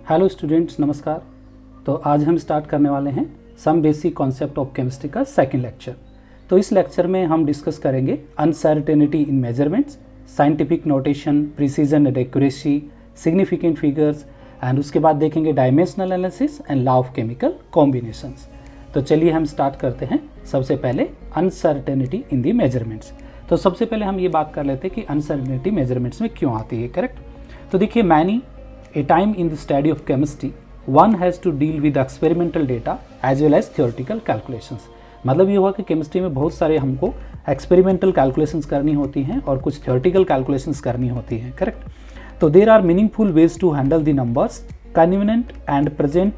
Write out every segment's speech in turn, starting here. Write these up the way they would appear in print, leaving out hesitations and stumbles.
Hello students, नमस्कार। तो आज हम स्टार्ट करने वाले हैं some basic concept of chemistry का सेकंड लेक्चर। तो इस लेक्चर में हम डिस्कस करेंगे uncertainty in measurements, scientific notation, precision and accuracy, significant figures and उसके बाद देखेंगे dimensional analysis and law of chemical combinations. तो चलिए हम स्टार्ट करते हैं। सबसे पहले अनसर्टेनिटी इन दी मेजरमेंट्स। तो सबसे पहले हम ये बात कर लेते हैं कि अनसर्टेनिटी मेजरमेंट्स में क्यों आती है। करेक्ट। तो देखिए, many A time in the study of chemistry, one has to deal with experimental data as well as theoretical calculations। मतलब ये हुआ कि केमिस्ट्री में बहुत सारे हमको एक्सपेरिमेंटल कैलकुलेशंस करनी होती हैं और कुछ थियोरेटिकल कैलकुलेशंस करनी होती हैं। करेक्ट। तो there are meaningful ways to handle the numbers, convenient and present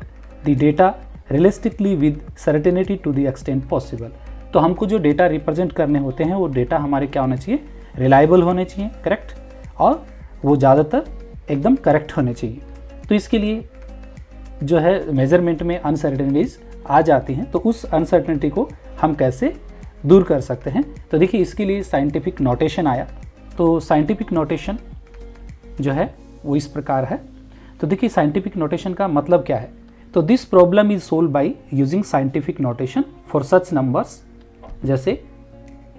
the data realistically with certainty to the extent possible. तो हमको जो डेटा रिप्रेजेंट करने होते हैं वो डेटा हमारे क्या होने चाहिए, रिलायबल होने चाहिए। करेक्ट। और वो ज़्यादातर एकदम करेक्ट होने चाहिए। तो इसके लिए जो है मेजरमेंट में अनसर्टेनिटीज आ जाती हैं। तो उस अनसर्टेनिटी को हम कैसे दूर कर सकते हैं। तो देखिए, इसके लिए साइंटिफिक नोटेशन आया। तो साइंटिफिक नोटेशन जो है वो इस प्रकार है। तो देखिए, साइंटिफिक नोटेशन का मतलब क्या है। तो this problem is solve by using scientific notation for such numbers. जैसे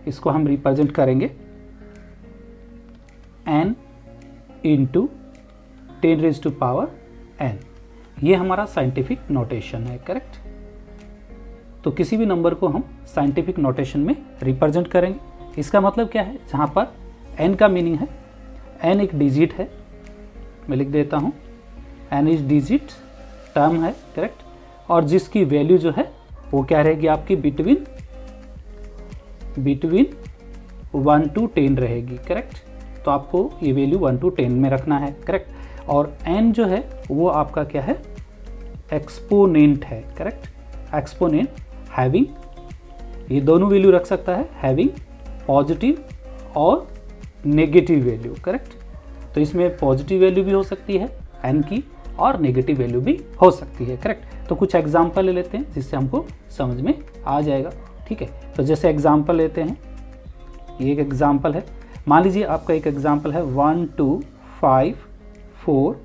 इसको हम रिप्रेजेंट करेंगे n into 10 raised to power n। ये हमारा साइंटिफिक नोटेशन है। करेक्ट। तो किसी भी नंबर को हम साइंटिफिक नोटेशन में रिप्रेजेंट करेंगे। इसका मतलब क्या है, जहाँ पर n का मीनिंग है, n एक डिजिट है, मैं लिख देता हूँ n इज डिजिट टर्म है। करेक्ट। और जिसकी वैल्यू जो है वो क्या रहेगी आपकी, बिटवीन 1 to 10 रहेगी। करेक्ट। तो आपको ये वैल्यू 1 to 10 में रखना है। करेक्ट। और n जो है वो आपका क्या है, एक्सपोनेंट है। करेक्ट। एक्सपोनेंट हैविंग, ये दोनों वैल्यू रख सकता है, हैविंग पॉजिटिव और नेगेटिव वैल्यू। करेक्ट। तो इसमें पॉजिटिव वैल्यू भी हो सकती है n की और नेगेटिव वैल्यू भी हो सकती है। करेक्ट। तो कुछ एग्जाम्पल ले लेते हैं जिससे हमको समझ में आ जाएगा। ठीक है। तो जैसे एग्जाम्पल लेते हैं, ये एक एग्जाम्पल है। मान लीजिए आपका एक एग्जाम्पल है 1 2 5 4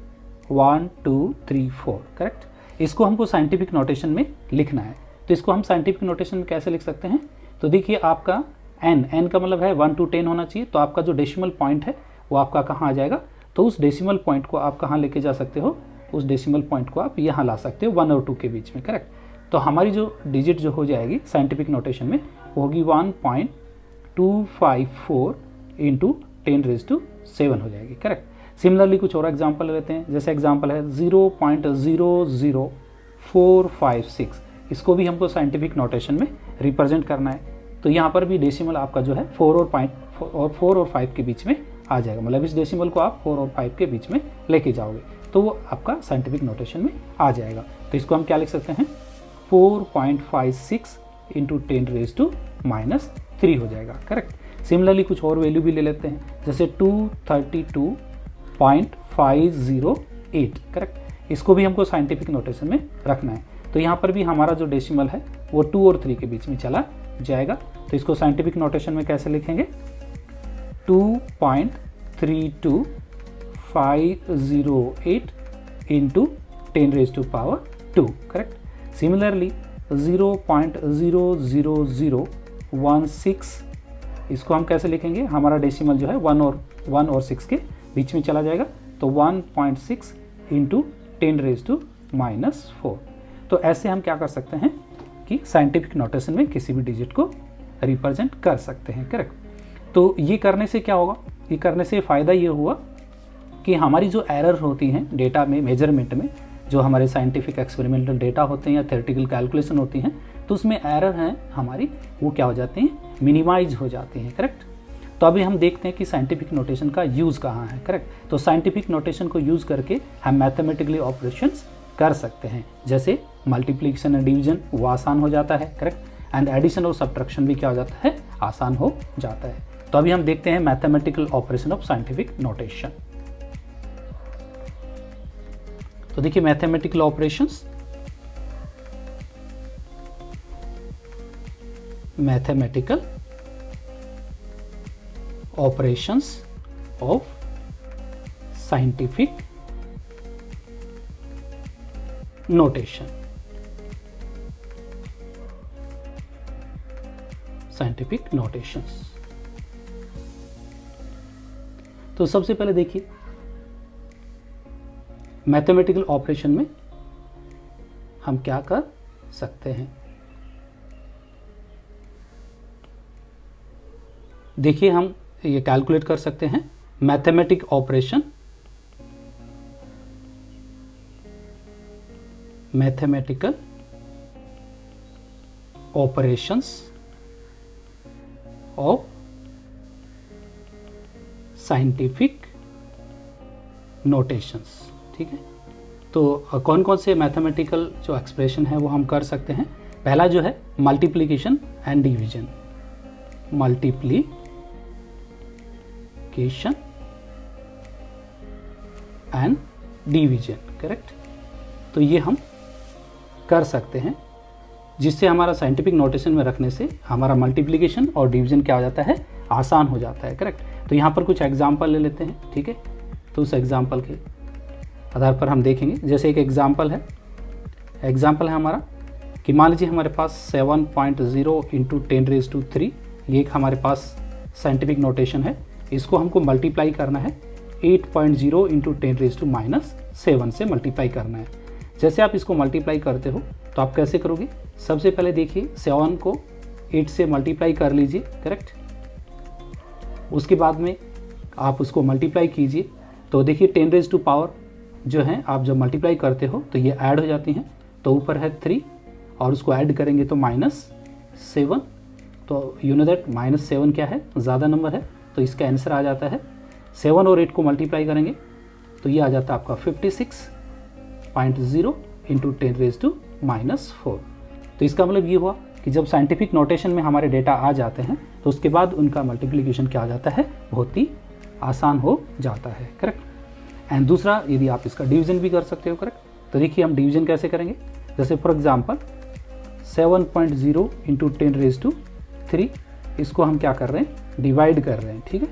1 2 3 4। करेक्ट। इसको हमको साइंटिफिक नोटेशन में लिखना है। तो इसको हम साइंटिफिक नोटेशन में कैसे लिख सकते हैं। तो देखिए, आपका n का मतलब है 1 to 10 होना चाहिए। तो आपका जो डेसिमल पॉइंट है वो आपका कहाँ आ जाएगा। तो उस डेसिमल पॉइंट को आप कहाँ लेके जा सकते हो, उस डेसिमल पॉइंट को आप यहाँ ला सकते हो 1 और 2 के बीच में। करेक्ट। तो हमारी जो डिजिट जो हो जाएगी साइंटिफिक नोटेशन में वो होगी 1.254 इंटू 10 raised to 7 हो जाएगी। करेक्ट। सिमिलरली कुछ और एग्जाम्पल लेते हैं। जैसे एग्जाम्पल है 0.00456। इसको भी हमको साइंटिफिक नोटेशन में रिप्रेजेंट करना है। तो यहाँ पर भी डेसिमल आपका जो है 4 और 5 के बीच में आ जाएगा। मतलब इस डेसिमल को आप 4 और 5 के बीच में लेके जाओगे तो वो आपका साइंटिफिक नोटेशन में आ जाएगा। तो इसको हम क्या लिख सकते हैं, 4.56 इंटू 10 raised to -3 हो जाएगा। करेक्ट। सिमिलरली कुछ और वैल्यू भी ले लेते हैं। जैसे 232.508। करेक्ट। इसको भी हमको साइंटिफिक नोटेशन में रखना है। तो यहाँ पर भी हमारा जो डेसिमल है वो 2 और 3 के बीच में चला जाएगा। तो इसको साइंटिफिक नोटेशन में कैसे लिखेंगे, 2.32508 into 10 raised to power 2। Correct. Similarly 0.00016, इसको हम कैसे लिखेंगे, हमारा डेसिमल जो है 1 और 6 के बीच में चला जाएगा। तो 1.6 इंटू 10 raised to -4। तो ऐसे हम क्या कर सकते हैं कि साइंटिफिक नोटेशन में किसी भी डिजिट को रिप्रेजेंट कर सकते हैं। करेक्ट। तो ये करने से क्या होगा, ये करने से फ़ायदा ये हुआ कि हमारी जो एरर होती हैं डेटा में, मेजरमेंट में, जो हमारे साइंटिफिक एक्सपेरिमेंटल डेटा होते हैं या थ्योरेटिकल कैलकुलेशन होती हैं, तो उसमें एरर हैं हमारी, वो क्या हो जाती हैं, मिनिमाइज हो जाती हैं। करेक्ट। तो अभी हम देखते हैं कि साइंटिफिक नोटेशन का यूज़ कहाँ है। करेक्ट। तो साइंटिफिक नोटेशन को यूज़ करके हम मैथमेटिकली ऑपरेशंस कर सकते हैं। जैसे मल्टीप्लिकेशन एंड डिवीजन वो आसान हो जाता है। करेक्ट। एंड एडिशन और सब्ट्रैक्शन भी क्या हो जाता है, आसान हो जाता है। तो अभी हम देखते हैं mathematical operation of scientific notation. तो देखिए, mathematical operations, mathematical operations of scientific notation, scientific notations. तो सबसे पहले देखिए मैथमेटिकल ऑपरेशन में हम क्या कर सकते हैं। देखिए हम ये कैलकुलेट कर सकते हैं mathematic operation, mathematical operations of scientific notations. ठीक है, तो कौन कौन से मैथमेटिकल जो एक्सप्रेशन है वो हम कर सकते हैं। पहला जो है multiplication and division, multiplication and division, correct. तो ये हम कर सकते हैं, जिससे हमारा साइंटिफिक नोटेशन में रखने से हमारा मल्टीप्लिकेशन और डिवीजन क्या हो जाता है, आसान हो जाता है, करेक्ट। तो यहाँ पर कुछ एग्जाम्पल ले लेते हैं, ठीक है। तो उस एग्जाम्पल के आधार पर हम देखेंगे। जैसे एक एग्जाम्पल है हमारा कि मान लीजिए हमारे पास 7.0 × 10⁻³ ये एक हमारे पास साइंटिफिक नोटेशन है। इसको हमको मल्टीप्लाई करना है 8.0 × 10⁻7 से मल्टीप्लाई करना है। जैसे आप इसको मल्टीप्लाई करते हो तो आप कैसे करोगे, सबसे पहले देखिए 7 को 8 से मल्टीप्लाई कर लीजिए, करेक्ट। उसके बाद में आप उसको मल्टीप्लाई कीजिए तो देखिए 10⁻⁴ जो है आप जब मल्टीप्लाई करते हो तो ये ऐड हो जाती हैं। तो ऊपर है 3 और उसको ऐड करेंगे तो -7। तो यू नो दैट -7 क्या है, ज़्यादा नंबर है, तो इसका आंसर आ जाता है 7 और 8 को मल्टीप्लाई करेंगे तो ये आ जाता है आपका 56.0 × 10⁻⁴। तो इसका मतलब ये हुआ कि जब साइंटिफिक नोटेशन में हमारे डेटा आ जाते हैं तो उसके बाद उनका मल्टीप्लिकेशन क्या आ जाता है, बहुत ही आसान हो जाता है, करेक्ट। एंड दूसरा, यदि आप इसका डिवीजन भी कर सकते हो, करेक्ट। तो देखिए हम डिवीजन कैसे करेंगे। जैसे फॉर एग्जांपल 7.0 × 10⁻³ इसको हम क्या कर रहे हैं, डिवाइड कर रहे हैं, ठीक है।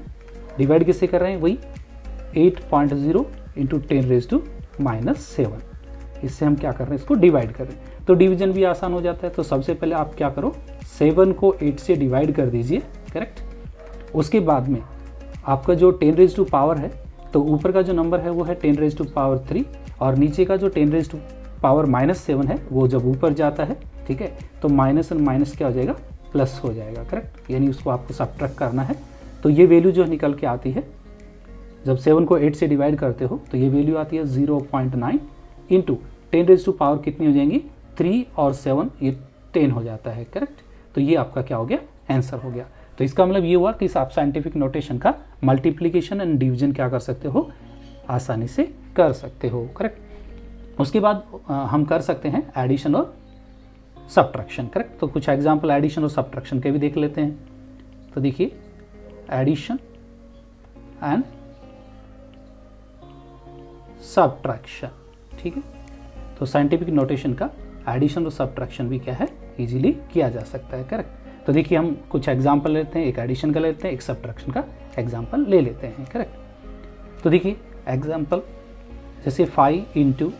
डिवाइड किससे कर रहे हैं, वही 8.0 × 10⁻⁷ इससे हम क्या कर रहे हैं, इसको डिवाइड कर रहे हैं। तो डिवीजन भी आसान हो जाता है। तो सबसे पहले आप क्या करो, 7 को 8 से डिवाइड कर दीजिए, करेक्ट। उसके बाद में आपका जो 10⁻⁴ है तो ऊपर का जो नंबर है वो है 10⁻³ और नीचे का जो 10⁻⁻7 है वो जब ऊपर जाता है, ठीक है, तो माइनस और माइनस क्या हो जाएगा, प्लस हो जाएगा, करेक्ट। यानी उसको आपको सब्ट्रैक्ट करना है। तो ये वैल्यू जो निकल के आती है, जब 7 को 8 से डिवाइड करते हो तो ये वैल्यू आती है 0.9 × 10⁻⁴ कितनी हो जाएंगी, 3 और 7 ये 10 हो जाता है, करेक्ट। तो ये आपका क्या हो गया, आंसर हो गया। तो इसका मतलब ये हुआ कि आप साइंटिफिक नोटेशन का मल्टीप्लिकेशन एंड डिवीजन क्या कर सकते हो, आसानी से कर सकते हो, करेक्ट। उसके बाद हम कर सकते हैं एडिशन और सब्ट्रैक्शन, करेक्ट। तो कुछ एग्जांपल एडिशन और सब्ट्रैक्शन के भी देख लेते हैं। तो देखिए एडिशन एंड सब्ट्रैक्शन, ठीक है। तो साइंटिफिक नोटेशन का एडिशन और सब्ट्रैक्शन भी क्या है, इजीली किया जा सकता है, करेक्ट। तो देखिए हम कुछ एग्जांपल लेते हैं, एक एडिशन का लेते हैं, एक सब्ट्रैक्शन का एग्जांपल ले लेते हैं, करेक्ट। तो देखिए एग्जांपल जैसे 5 ×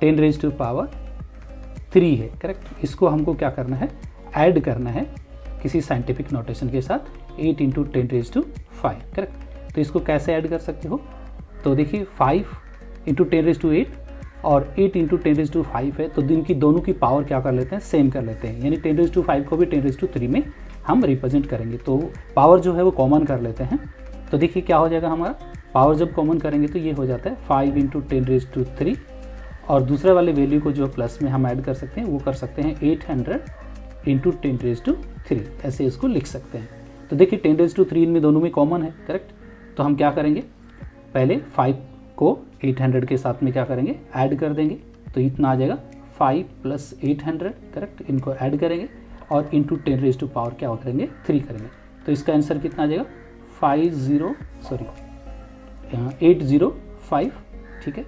10⁻³ है, करेक्ट। इसको हमको क्या करना है, ऐड करना है किसी साइंटिफिक नोटेशन के साथ 8 × 10⁵, करेक्ट। तो इसको कैसे ऐड कर सकते हो, तो देखिए 5 × 10⁸ और 8 × 10⁵ है, तो इनकी दोनों की पावर क्या कर लेते हैं, सेम कर लेते हैं। यानी 10⁵ को भी 10⁻³ में हम रिप्रेजेंट करेंगे, तो पावर जो है वो कॉमन कर लेते हैं। तो देखिए क्या हो जाएगा, हमारा पावर जब कॉमन करेंगे तो ये हो जाता है 5 × 10⁻³ और दूसरे वाले वैल्यू को जो प्लस में हम ऐड कर सकते हैं वो कर सकते हैं 800 × 10⁻³ ऐसे इसको लिख सकते हैं। तो देखिए 10⁻³ इनमें दोनों में कॉमन है, करेक्ट। तो हम क्या करेंगे, पहले 5 को 800 के साथ में क्या करेंगे, ऐड कर देंगे। तो इतना आ जाएगा 5 + 800, करेक्ट। इनको ऐड करेंगे और इंटू 10⁻³ क्या करेंगे, 3 करेंगे। तो इसका आंसर कितना आ जाएगा, 805, ठीक है।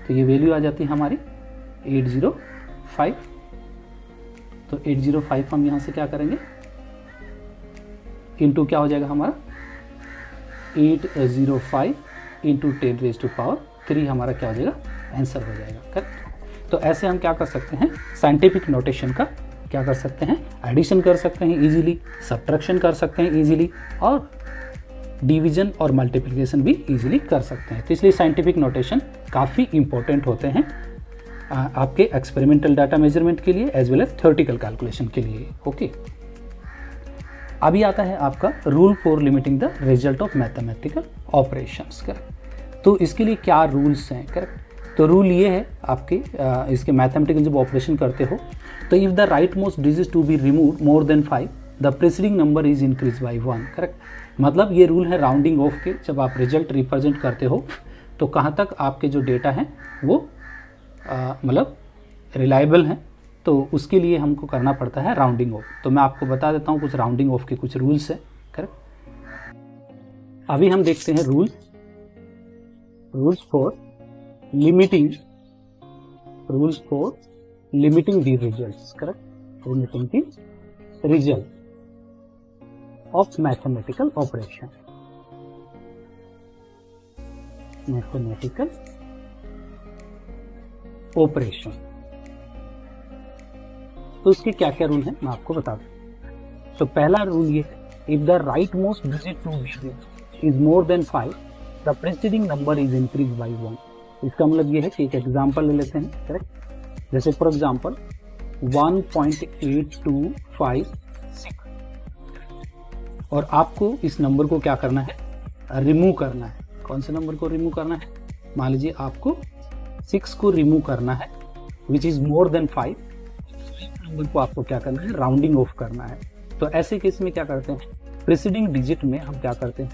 तो ये वैल्यू आ जाती है हमारी 805। तो 805 हम यहाँ से क्या करेंगे, इंटू क्या हो जाएगा हमारा 805 × 10⁻³ 3 हमारा क्या हो जाएगा, आंसर हो जाएगा। करेक्ट। तो ऐसे हम क्या कर सकते हैं, साइंटिफिक नोटेशन का क्या कर सकते हैं, एडिशन कर सकते हैं इजीली, सब्ट्रैक्शन कर सकते हैं इजीली, और डिवीजन और मल्टीप्लिकेशन भी इजीली कर सकते हैं। तो इसलिए साइंटिफिक नोटेशन काफ़ी इंपॉर्टेंट होते हैं आपके एक्सपेरिमेंटल डाटा मेजरमेंट के लिए as well as theoretical calculation के लिए। ओके, अभी आता है आपका rule for limiting the result of mathematical operations. Correct. तो इसके लिए क्या रूल्स हैं। करेक्ट। तो रूल ये है आपके इसके मैथमेटिकल जब ऑपरेशन करते हो तो if the right most digit to be remove more than 5 the preceding number is increase by 1। Correct. मतलब ये रूल है राउंडिंग ऑफ के, जब आप रिजल्ट रिप्रेजेंट करते हो तो कहाँ तक आपके जो डेटा हैं वो मतलब रिलायबल हैं, तो उसके लिए हमको करना पड़ता है राउंडिंग ऑफ। तो मैं आपको बता देता हूँ कुछ राउंडिंग ऑफ के कुछ रूल्स हैं। करेक्ट। अभी हम देखते हैं rules for limiting the results. Correct. Limiting the result of mathematical operation. तो इसके क्या क्या रूल हैं मैं आपको बता दूं। तो पहला रूल ये है, if the right most digit to be is more than 5 the preceding number is increase by 1। इसका मतलब ये है कि एक एग्जांपल ले लेते हैं। करेक्ट। जैसे फॉर एग्जांपल 1.8256 और आपको इस नंबर को क्या करना है, रिमूव करना है। कौन से नंबर को रिमूव करना है, मान लीजिए आपको 6 को रिमूव करना है which is more than 5। Number को आपको क्या करना है, राउंडिंग ऑफ करना है। तो ऐसे केस में क्या करते हैं, प्रीसीडिंग डिजिट में हम क्या करते हैं,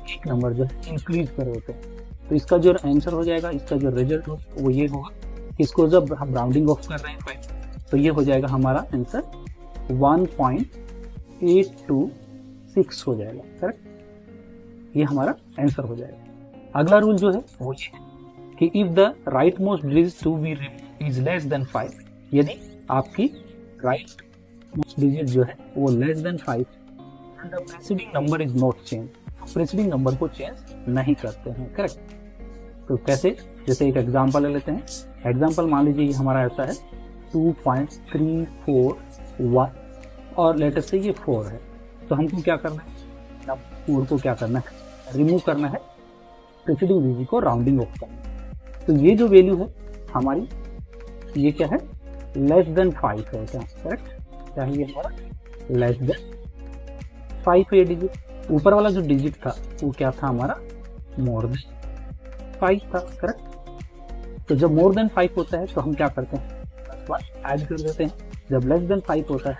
एक नंबर जो है इंक्रीज कर देते हैं। तो इसका जो आंसर हो जाएगा, इसका जो रिजल्ट हो वो ये होगा, इसको जब हम राउंडिंग ऑफ कर रहे हैं 5 तो ये हो जाएगा हमारा आंसर 1.826 हो जाएगा। करेक्ट। ये हमारा आंसर हो जाएगा। अगला रूल जो है वो ये है कि if the right most digit to be is less than 5, यदि आपकी राइट मोस्ट डिजिट जो है वो less than 5 and the preceding number is not change, preceding number को चेंज नहीं करते हैं। करेक्ट। तो कैसे, जैसे एक एग्जांपल ले लेते हैं। एग्जांपल मान लीजिए हमारा ऐसा है 2.341 और लेटर से ये 4 है। तो हमको क्या करना है, 4 को क्या करना है, रिमूव करना है, प्रीसीडिंग डिजिट को राउंडिंग ऑफ करना है। तो ये जो वैल्यू है हमारी, ये क्या है, लेस देन 5 है क्या। करेक्ट। क्या है ये हमारा लेस देन 5 है डिजिट। ऊपर वाला जो डिजिट था वो क्या था हमारा, मोर देन 5 था। करेक्ट। तो जब मोर देन 5 होता है तो हम क्या करते हैं, ऐड कर देते हैं। जब लेस देन 5 होता है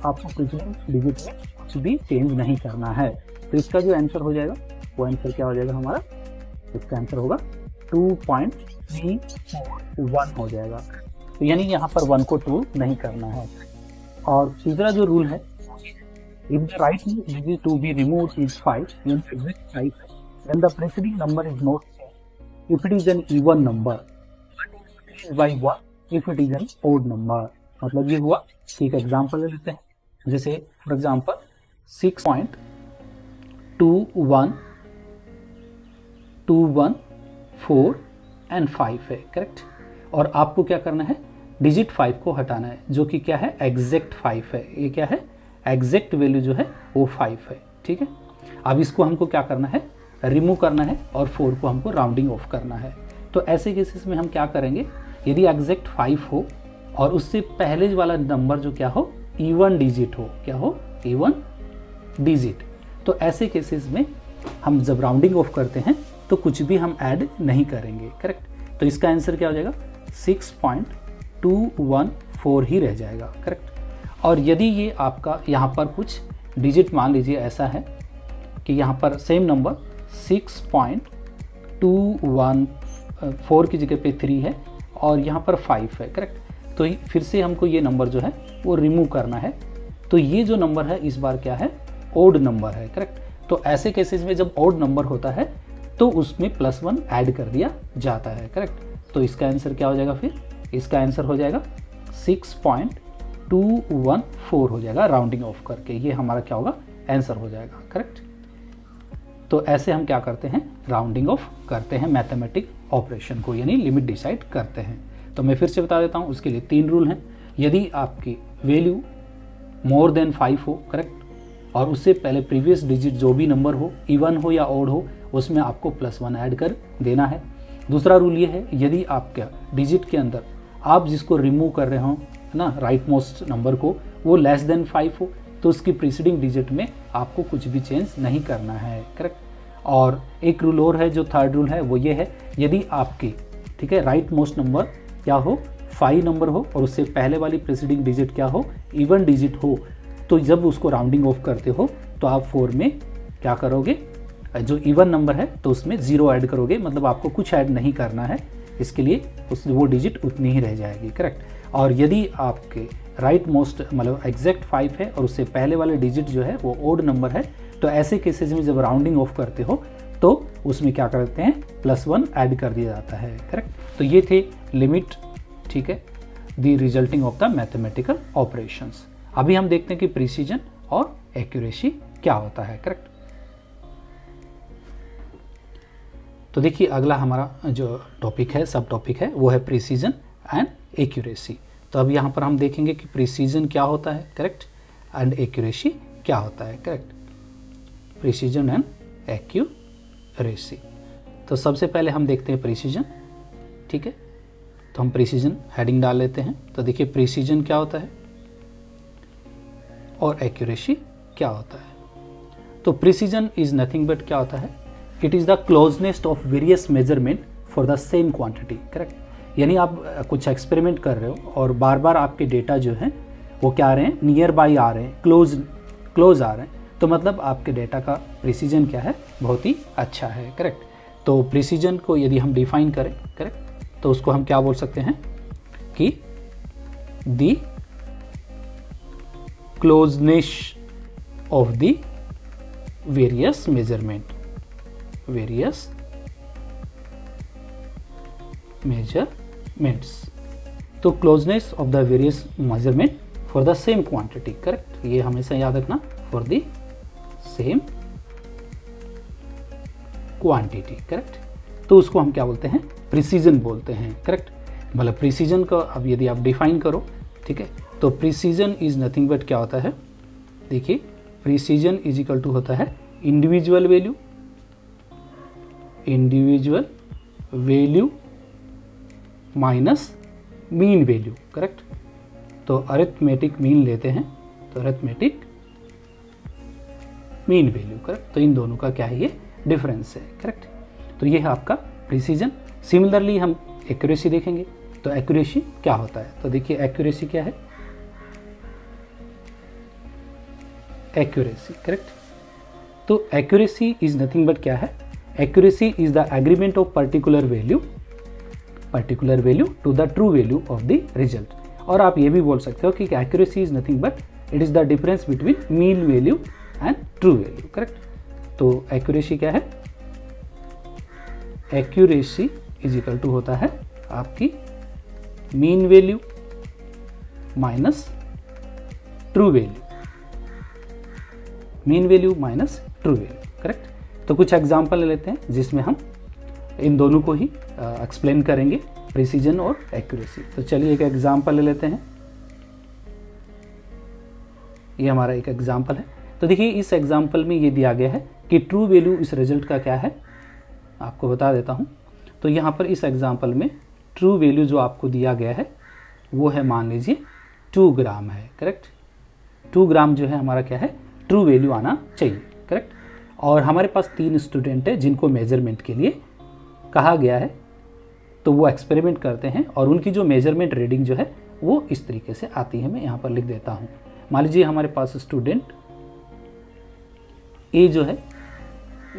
आपको प्रीसीडिंग डिजिट में कुछ भी चेंज नहीं करना है। तो इसका जो आंसर हो जाएगा वो आंसर क्या हो जाएगा हमारा, इसका आंसर होगा 2.341 हो जाएगा। तो यानी यहाँ पर 1 को 2 नहीं करना है। और तीसरा जो रूल है, if the right digit to be removed is 5 then the preceding number is not changed if it is an even number by 1 if it is an odd number। मतलब ये हुआ कि एक एग्जांपल ले लेते हैं। जैसे फॉर एग्जांपल 6.214 एंड 5 है। करेक्ट। और आपको क्या करना है, डिजिट 5 को हटाना है, जो कि क्या है, एग्जैक्ट 5 है। ये क्या है, एग्जैक्ट वैल्यू जो है वो 5 है। ठीक है। अब इसको हमको क्या करना है, रिमूव करना है और 4 को हमको राउंडिंग ऑफ करना है। तो ऐसे केसेस में हम क्या करेंगे, यदि एग्जैक्ट 5 हो और उससे पहले वाला नंबर जो क्या हो, इवन डिजिट हो, क्या हो, इवन डिजिट, तो ऐसे केसेस में हम जब राउंडिंग ऑफ करते हैं तो कुछ भी हम ऐड नहीं करेंगे। करेक्ट। तो इसका आंसर क्या हो जाएगा, 6.214 ही रह जाएगा। करेक्ट। और यदि ये आपका यहाँ पर कुछ डिजिट मान लीजिए ऐसा है कि यहाँ पर सेम नंबर 6.214 की जगह पे 3 है और यहाँ पर 5 है। करेक्ट। तो फिर से हमको ये नंबर जो है वो रिमूव करना है। तो ये जो नंबर है इस बार क्या है, ओड नंबर है। करेक्ट। तो ऐसे केसेस में जब ओड नंबर होता है तो उसमें +1 ऐड कर दिया जाता है। करेक्ट। तो इसका आंसर क्या हो जाएगा, फिर इसका आंसर हो जाएगा 6.214 हो जाएगा राउंडिंग ऑफ करके। ये हमारा क्या होगा, आंसर हो जाएगा। करेक्ट। तो ऐसे हम क्या करते हैं, राउंडिंग ऑफ करते हैं मैथमेटिक ऑपरेशन को, यानी लिमिट डिसाइड करते हैं। तो मैं फिर से बता देता हूँ, उसके लिए 3 रूल हैं। यदि आपकी वैल्यू मोर देन 5 हो, करेक्ट, और उससे पहले प्रीवियस डिजिट जो भी नंबर हो, इवन हो या ऑड हो, उसमें आपको +1 ऐड कर देना है। दूसरा रूल ये है, यदि आपका डिजिट के अंदर आप जिसको रिमूव कर रहे हो, है ना, राइट मोस्ट नंबर को, वो लेस देन 5 हो, तो उसकी प्रीसीडिंग डिजिट में आपको कुछ भी चेंज नहीं करना है, करेक्ट। और एक रूल और है, जो थर्ड रूल है, वो ये है, यदि आपकी, ठीक है, राइट मोस्ट नंबर क्या हो, 5 नंबर हो, और उससे पहले वाली प्रीसीडिंग डिजिट क्या हो, इवन डिजिट हो, तो जब उसको राउंडिंग ऑफ करते हो तो आप 4 में क्या करोगे, जो इवन नंबर है तो उसमें 0 ऐड करोगे, मतलब आपको कुछ ऐड नहीं करना है, इसके लिए वो डिजिट उतनी ही रह जाएगी, करेक्ट। और यदि आपके राइट मोस्ट मतलब एग्जैक्ट 5 है और उससे पहले वाले डिजिट जो है वो ओड नंबर है, तो ऐसे केसेस में जब राउंडिंग ऑफ करते हो तो उसमें क्या करते हैं, +1 ऐड कर दिया जाता है, करेक्ट। तो ये थे लिमिट, ठीक है, the resulting of the mathematical operations. अभी हम देखते हैं कि प्रिसीजन और एक्यूरेसी क्या होता है, करेक्ट। तो देखिए अगला हमारा जो टॉपिक है, सब टॉपिक है, वो है प्रिसीजन एंड एक्यूरेसी। तो अब यहाँ पर हम देखेंगे कि प्रिसीजन क्या होता है, करेक्ट, एंड एक्यूरेसी क्या होता है, करेक्ट। Precision and accuracy. तो सबसे पहले हम देखते हैं प्रिसीजन, ठीक है। तो हम प्रिसीजन हेडिंग डाल लेते हैं। तो देखिए प्रिसीजन क्या होता है और एक्यूरेसी क्या होता है। तो प्रिसीजन इज नथिंग बट क्या होता है, it is the closeness of various measurement for the same quantity, correct. यानी आप कुछ एक्सपेरिमेंट कर रहे हो और बार बार आपके डेटा जो हैं वो क्या आ रहे हैं, नियर बाई आ रहे हैं, क्लोज आ रहे हैं, तो मतलब आपके डेटा का प्रिसीजन क्या है, बहुत ही अच्छा है, करेक्ट। तो प्रिसीजन को यदि हम डिफाइन करें, करेक्ट, तो उसको हम क्या बोल सकते हैं कि the closeness of the various measurements तो closeness of the various measurement for the same quantity, correct. ये हमेशा याद रखना, for the same quantity, correct. तो उसको हम क्या बोलते हैं, प्रिसीजन बोलते हैं, करेक्ट। मतलब प्रिसीजन का अब यदि आप डिफाइन करो, ठीक है, तो प्रिसीजन इज नथिंग बट क्या होता है, देखिए प्रिसीजन इज इक्वल टू होता है individual value minus mean value, correct. तो अरिथमेटिक मीन लेते हैं, तो अरिथमेटिक मीन वैल्यू, करेक्ट। तो इन दोनों का क्या है, ये डिफरेंस है, करेक्ट। तो ये है आपका प्रिसीजन। सिमिलरली हम एक्यूरेसी देखेंगे। तो एक्यूरेसी क्या होता है, तो देखिए एक्यूरेसी क्या है, एक्यूरेसी, करेक्ट। तो एक्यूरेसी इज नथिंग बट क्या है, accuracy is the agreement of particular value to the true value of the result. और आप ये भी बोल सकते हो कि accuracy is nothing but it is the difference between mean value and true value, correct. तो एक्यूरेसी क्या है, एक्यूरेसी इज इक्वल टू होता है आपकी mean value minus true value, mean value minus true value, correct. तो कुछ example ले लेते हैं जिसमें हम इन दोनों को ही एक्सप्लेन करेंगे, प्रिसीजन और एक्यूरेसी। तो चलिए एक एग्जांपल ले लेते हैं। ये हमारा एक एग्जांपल है। तो देखिए इस एग्जांपल में ये दिया गया है कि ट्रू वैल्यू इस रिजल्ट का क्या है, आपको बता देता हूँ। तो यहाँ पर इस एग्जांपल में ट्रू वैल्यू जो आपको दिया गया है वो है, मान लीजिए 2 ग्राम है, करेक्ट। 2 ग्राम जो है हमारा क्या है, ट्रू वैल्यू आना चाहिए, करेक्ट। और हमारे पास 3 स्टूडेंट है जिनको मेजरमेंट के लिए कहा गया है। तो वो एक्सपेरिमेंट करते हैं और उनकी जो मेजरमेंट रीडिंग जो है वो इस तरीके से आती है। मैं यहाँ पर लिख देता हूँ। मान लीजिए हमारे पास स्टूडेंट ए जो है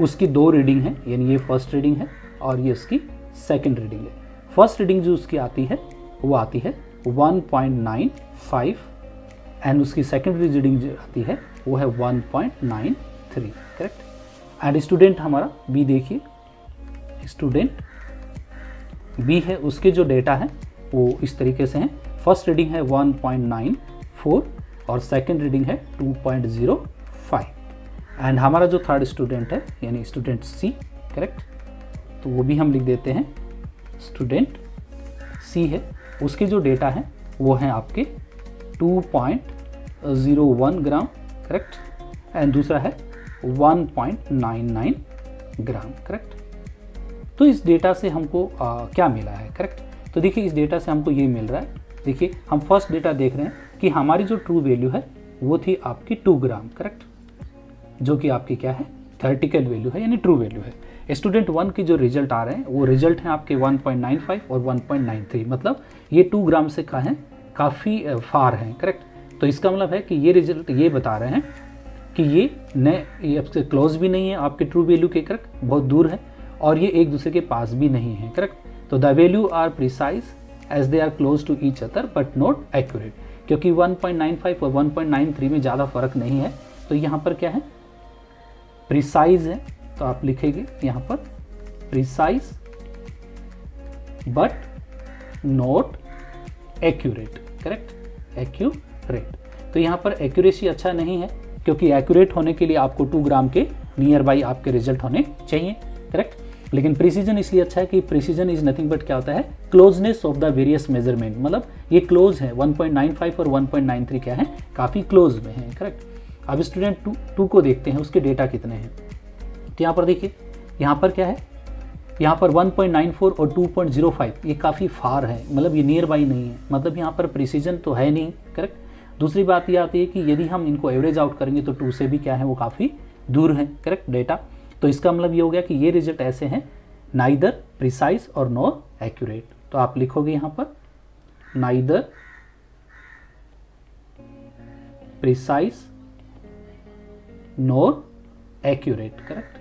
उसकी 2 रीडिंग है, यानी ये फर्स्ट रीडिंग है और ये उसकी सेकंड रीडिंग है। फर्स्ट रीडिंग जो उसकी आती है वो आती है 1.95 एंड उसकी सेकंड रीडिंग जो आती है वो है 1.93, करेक्ट। एंड स्टूडेंट हमारा बी, देखिए स्टूडेंट बी है, उसके जो डेटा है वो इस तरीके से हैं। फर्स्ट रीडिंग है 1.94 और सेकंड रीडिंग है 2.05 एंड हमारा जो थर्ड स्टूडेंट है यानी स्टूडेंट सी, करेक्ट, तो वो भी हम लिख देते हैं स्टूडेंट सी है, उसके जो डेटा है वो है आपके 2.01 ग्राम, करेक्ट, एंड दूसरा है 1.99 ग्राम, करेक्ट। तो इस डेटा से हमको क्या मिला है, करेक्ट। तो देखिए इस डेटा से हमको ये मिल रहा है, देखिए हम फर्स्ट डेटा देख रहे हैं कि हमारी जो ट्रू वैल्यू है वो थी आपकी 2 ग्राम, करेक्ट, जो कि आपकी क्या है थ्योरेटिकल वैल्यू है यानी ट्रू वैल्यू है। स्टूडेंट 1 की जो रिजल्ट आ रहे हैं वो रिजल्ट हैं आपके 1.95 और 1.93, मतलब ये 2 ग्राम से का है काफ़ी फार हैं, करेक्ट। तो इसका मतलब है कि ये रिजल्ट ये बता रहे हैं कि ये आपसे क्लोज भी नहीं है आपके ट्रू वैल्यू के, करेक्ट, बहुत दूर है, और ये एक दूसरे के पास भी नहीं है, करेक्ट। तो the value are precise as they are close to each other but not accurate, क्योंकि 1.95 और 1.93 में ज़्यादा फर्क नहीं है। तो यहाँ पर क्या है प्रिसाइज है, तो आप लिखेंगे यहाँ पर precise but not accurate, correct, accurate. तो यहाँ पर एक्यूरेसी अच्छा नहीं है, क्योंकि एक्यूरेट होने के लिए आपको 2 ग्राम के नियर बाई आपके रिजल्ट होने चाहिए, करेक्ट। लेकिन प्रिसीजन इसलिए अच्छा है कि प्रिसीजन इज नथिंग बट क्या होता है closeness of the various measurement, मतलब ये क्लोज है 1.95 और 1.93 क्या है काफ़ी क्लोज में है, करेक्ट। अब स्टूडेंट 2 को देखते हैं उसके डेटा कितने हैं। तो यहाँ पर देखिए यहाँ पर क्या है, यहाँ पर 1.94 और 2.05 ये काफ़ी फार है, मतलब ये नियर बाई नहीं है, मतलब यहाँ पर प्रिसीजन तो है नहीं, करेक्ट। दूसरी बात ये आती है कि यदि हम इनको एवरेज आउट करेंगे तो 2 से भी क्या है वो काफ़ी दूर है, करेक्ट डेटा। तो इसका मतलब ये हो गया कि ये रिजल्ट ऐसे हैं नाइदर प्रिसाइज और नॉर एक्यूरेट। तो आप लिखोगे यहाँ पर neither precise nor accurate, correct.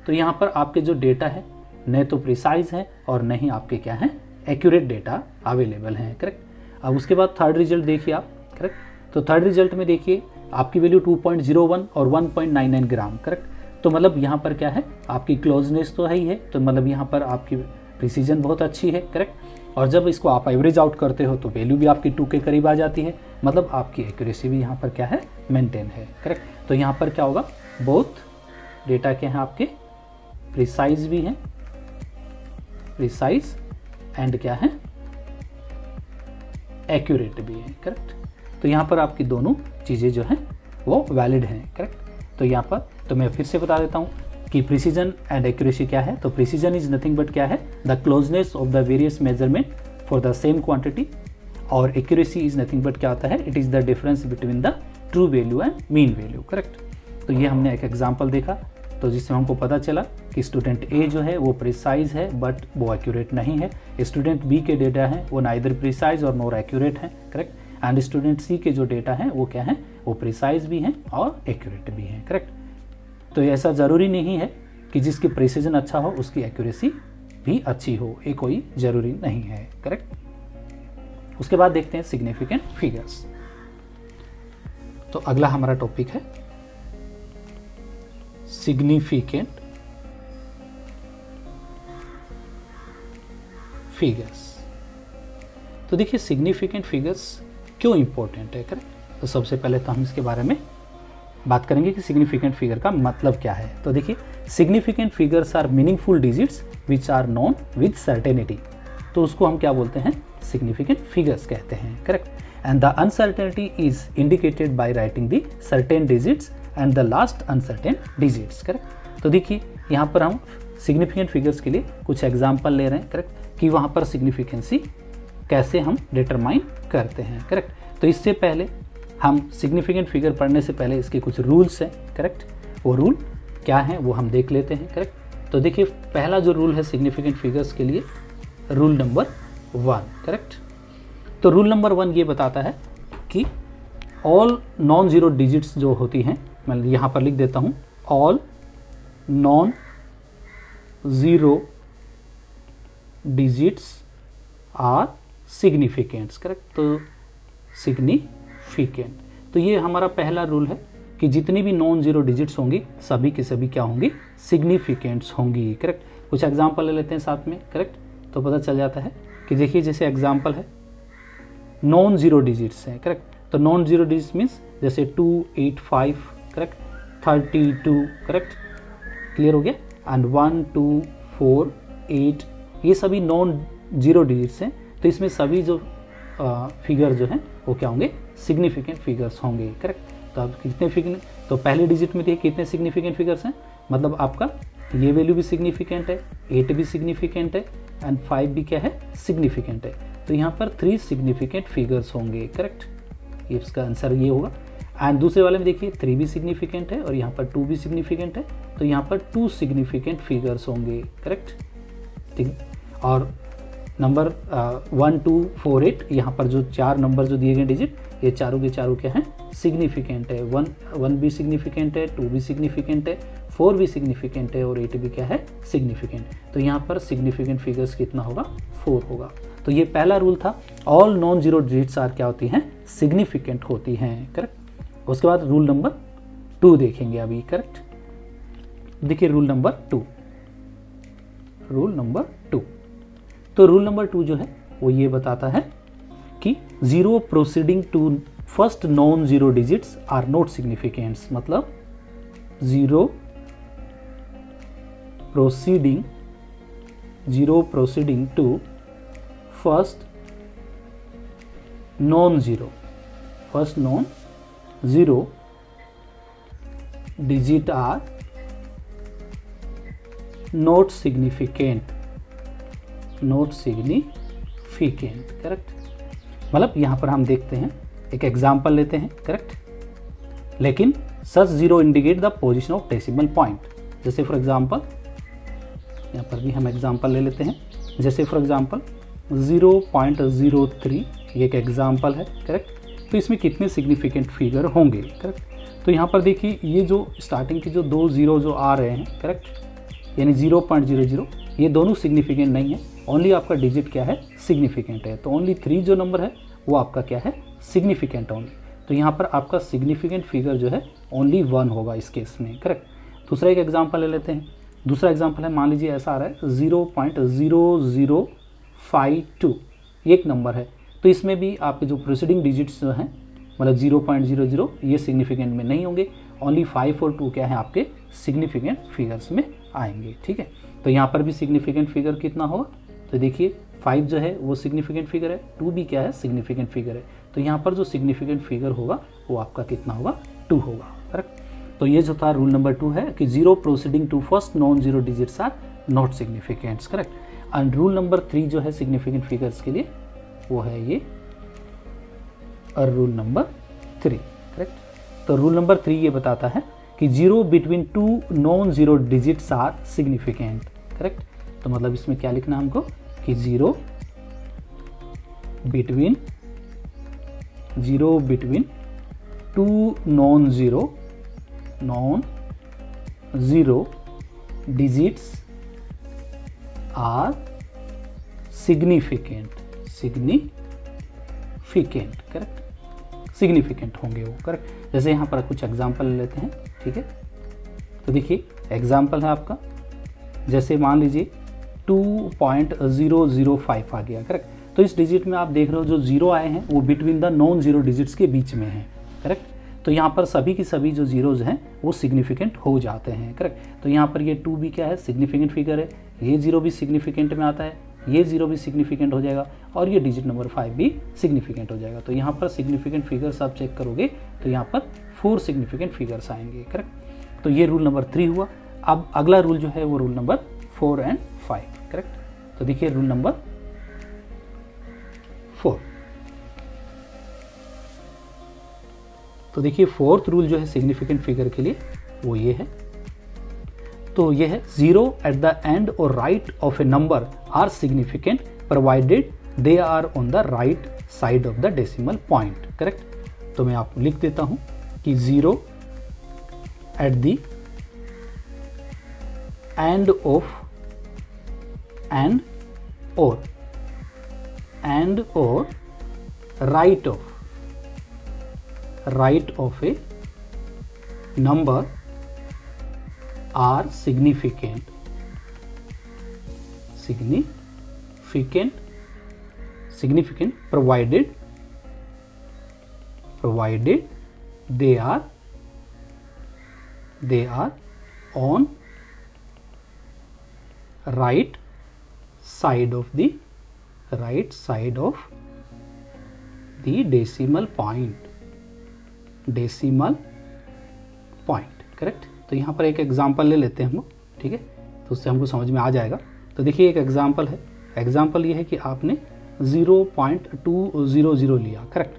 तो यहाँ पर आपके जो डेटा है न तो प्रिसाइज है और न ही आपके क्या है एक्यूरेट डेटा अवेलेबल हैं, करेक्ट। अब उसके बाद थर्ड रिजल्ट देखिए आप, करेक्ट। तो थर्ड रिजल्ट में देखिए आपकी वैल्यू 2.01 और 1.99 ग्राम, करेक्ट। तो मतलब यहाँ पर क्या है आपकी क्लोजनेस तो है ही है, तो मतलब यहाँ पर आपकी प्रिसीजन बहुत अच्छी है, करेक्ट। और जब इसको आप एवरेज आउट करते हो तो वैल्यू भी आपकी 2 के करीब आ जाती है, मतलब आपकी एक्यूरेसी भी यहाँ पर क्या है मेंटेन है, करेक्ट। तो यहाँ पर क्या होगा बोथ डेटा क्या है आपके प्रिसाइज भी हैं, प्रिसाइज एंड क्या है एक्यूरेट भी है, करेक्ट। तो यहाँ पर आपकी दोनों चीज़ें जो हैं वो वैलिड हैं, करेक्ट। तो यहाँ पर तो मैं फिर से बता देता हूँ कि प्रिसीजन एंड एक्यूरेसी क्या है। तो प्रिसीजन इज नथिंग बट क्या है the closeness of the various measurement for the same quantity, और एक्यूरेसी इज नथिंग बट क्या होता है it is the difference between the true value and mean value, correct. तो ये हमने एक एग्जाम्पल देखा, तो जिससे हमको पता चला कि स्टूडेंट ए जो है वो प्रिसाइज है बट वो एक्यूरेट नहीं है, स्टूडेंट बी के डेटा है वो नाइदर प्रिसाइज और नॉर एक्यूरेट है, करेक्ट। एंड स्टूडेंट सी के जो डेटा है वो क्या है वो प्रिसाइज भी हैं और एक्यूरेट भी हैं, करेक्ट। तो ऐसा ज़रूरी नहीं है कि जिसकी प्रिसीजन अच्छा हो उसकी एक्यूरेसी भी अच्छी हो, ये कोई ज़रूरी नहीं है, करेक्ट। उसके बाद देखते हैं सिग्निफिकेंट फिगर्स। तो अगला हमारा टॉपिक है सिग्निफिकेंट फिगर्स। तो देखिए सिग्निफिकेंट फिगर्स क्यों इंपॉर्टेंट है, करेक्ट। तो सबसे पहले तो हम इसके बारे में बात करेंगे कि सिग्निफिकेंट फिगर का मतलब क्या है। तो देखिए significant figures are meaningful digits which are known with certainty, तो उसको हम क्या बोलते हैं सिग्निफिकेंट फिगर्स कहते हैं, correct. And the uncertainty is indicated by writing the certain digits and the last uncertain digits, correct. तो देखिए यहाँ पर हम सिग्निफिकेंट फिगर्स के लिए कुछ एग्जाम्पल ले रहे हैं, करेक्ट, कि वहाँ पर सिग्निफिकेंसी कैसे हम डिटरमाइन करते हैं, करेक्ट। तो इससे पहले हम सिग्निफिकेंट फिगर पढ़ने से पहले इसके कुछ रूल्स हैं, करेक्ट, वो रूल क्या हैं वो हम देख लेते हैं, करेक्ट। तो देखिए पहला जो रूल है सिग्निफिकेंट फिगर्स के लिए रूल नंबर 1, करेक्ट। तो रूल नंबर 1 ये बताता है कि ऑल नॉन ज़ीरो डिजिट्स जो होती हैं, मैं यहाँ पर लिख देता हूँ all non zero digits are significants, correct. तो सिग्निफिकेंट, तो ये हमारा पहला रूल है कि जितनी भी नॉन ज़ीरो डिजिट्स होंगी सभी की सभी क्या होंगी सिग्निफिकेंट्स होंगी, करेक्ट। कुछ एग्जांपल ले लेते हैं साथ में, करेक्ट, तो पता चल जाता है कि देखिए जैसे एग्जांपल है नॉन ज़ीरो डिजिट्स हैं, करेक्ट। तो नॉन ज़ीरो डिजिट्स मीन्स जैसे 2, 8, 5, करेक्ट, 32, करेक्ट, क्लियर हो गया। एंड 1, 2, 4, 8 ये सभी नॉन जीरो डिजिट्स हैं, तो इसमें सभी जो फिगर जो हैं वो क्या होंगे, सिग्निफिकेंट फिगर्स होंगे। करेक्ट। तो अब कितने फिगर, तो पहले डिजिट में देखिए कितने सिग्निफिकेंट फिगर्स हैं, मतलब आपका ये वैल्यू भी सिग्निफिकेंट है, 8 भी सिग्निफिकेंट है एंड 5 भी क्या है, सिग्निफिकेंट है। तो यहाँ पर 3 सिग्निफिकेंट फिगर्स होंगे। करेक्ट, इसका आंसर ये होगा। एंड दूसरे वाले में देखिए 3 भी सिग्निफिकेंट है और यहाँ पर 2 भी सिग्निफिकेंट है, तो यहाँ पर 2 सिग्निफिकेंट फिगर्स होंगे। करेक्ट, ठीक। और नंबर 1 2 4 8, यहाँ पर जो 4 नंबर जो दिए गए डिजिट, ये चारों के चारों क्या हैं, सिग्निफिकेंट है। 1 भी सिग्निफिकेंट है, 2 भी सिग्निफिकेंट है, 4 भी सिग्निफिकेंट है और 8 भी क्या है, सिग्निफिकेंट। तो यहाँ पर सिग्निफिकेंट फिगर्स कितना होगा, 4 होगा। तो ये पहला रूल था, all non zero digits are क्या होती हैं, सिग्निफिकेंट होती हैं। करेक्ट। उसके बाद रूल नंबर 2 देखेंगे अभी। करेक्ट, देखिए रूल नंबर 2, रूल नंबर 2। तो रूल नंबर 2 जो है वो ये बताता है कि zero proceeding to first non zero digits are not significants, मतलब zero proceeding to first non zero digit are not significant. Correct. मतलब यहां पर हम देखते हैं, एक एग्जांपल लेते हैं। करेक्ट, लेकिन such zero indicate the position of decimal point. जैसे फॉर एग्जांपल, यहां पर भी हम एग्जांपल ले लेते हैं। जैसे फॉर एग्जांपल 0.03, ये एक एग्जांपल है। करेक्ट, तो इसमें कितने सिग्निफिकेंट फिगर होंगे। करेक्ट, तो यहाँ पर देखिए ये जो स्टार्टिंग की जो 2 जीरो जो आ रहे हैं, करेक्ट, यानी 0.00, ये दोनों सिग्निफिकेंट नहीं है, ओनली आपका डिजिट क्या है, सिग्निफिकेंट है। तो ओनली 3 जो नंबर है वो आपका क्या है, सिग्निफिकेंट ओनली। तो यहाँ पर आपका सिग्निफिकेंट फिगर जो है ओनली 1 होगा इस केस में। करेक्ट। दूसरा एक एग्जांपल ले लेते हैं। दूसरा एग्जांपल है, मान लीजिए ऐसा आ रहा है 0.0052, ये एक नंबर है। तो इसमें भी आपके जो प्रोसीडिंग डिजिट्स जो हैं, मतलब 0.00, ये सिग्निफिकेंट में नहीं होंगे, ओनली 5 और 2 क्या है, आपके सिग्निफिकेंट फिगर्स में आएंगे। ठीक है, तो यहाँ पर भी सिग्निफिकेंट फिगर कितना होगा, तो देखिए 5 जो है वो सिग्निफिकेंट फिगर है, 2 भी क्या है, सिग्निफिकेंट फिगर है। तो यहाँ पर जो सिग्निफिकेंट फिगर होगा वो आपका कितना होगा, 2 होगा। करेक्ट। तो ये जो था रूल नंबर 2 है कि zero proceeding to first non zero digits are not significants. Correct. And rule number 3 जो है सिग्निफिकेंट फिगर्स के लिए, वो है ये रूल नंबर 3। करेक्ट। तो रूल नंबर 3 ये बताता है कि zero between 2 non zero digits are significant. Correct. तो मतलब इसमें क्या लिखना है हमको कि zero between 2 non zero digits are significant. Correct, significant होंगे वो। करेक्ट। जैसे यहाँ पर कुछ एग्जांपल लेते हैं। ठीक है, तो देखिए एग्जांपल है आपका, जैसे मान लीजिए 2.005 आ गया। करेक्ट। तो इस डिजिट में आप देख रहे हो जो जीरो आए हैं वो between the non zero digits के बीच में हैं। करेक्ट। तो यहाँ पर सभी की सभी जो जीरोज हैं वो सिग्निफिकेंट हो जाते हैं। करेक्ट। तो यहाँ पर ये 2 भी क्या है, सिग्निफिकेंट फिगर है, ये जीरो भी सिग्निफिकेंट में आता है, ये जीरो भी सिग्निफिकेंट हो जाएगा और ये डिजिट नंबर 5 भी सिग्निफिकेंट हो जाएगा। तो यहाँ पर सिग्निफिकेंट फिगर्स आप चेक करोगे तो यहाँ पर 4 सिग्निफिकेंट फिगर्स आएंगे। करेक्ट। तो ये रूल नंबर 3 हुआ। अब अगला रूल जो है वो रूल नंबर 4 एंड 5। करेक्ट। तो देखिए रूल नंबर 4, तो देखिए 4th रूल जो है सिग्निफिकेंट फिगर के लिए वो ये है। तो ये है, जीरो एट द एंड और right of a number are significant provided they are on the right side of the decimal point. Correct. तो मैं आपको लिख देता हूं कि zero at the end of end और right of a number are significant provided they are on right side of the right side of the decimal point, decimal point, correct. तो यहाँ पर एक एग्जांपल ले लेते हैं हम, ठीक है, तो उससे हमको समझ में आ जाएगा। तो देखिए एक एग्जांपल है, एग्जांपल ये है कि आपने 0.200 लिया, करेक्ट।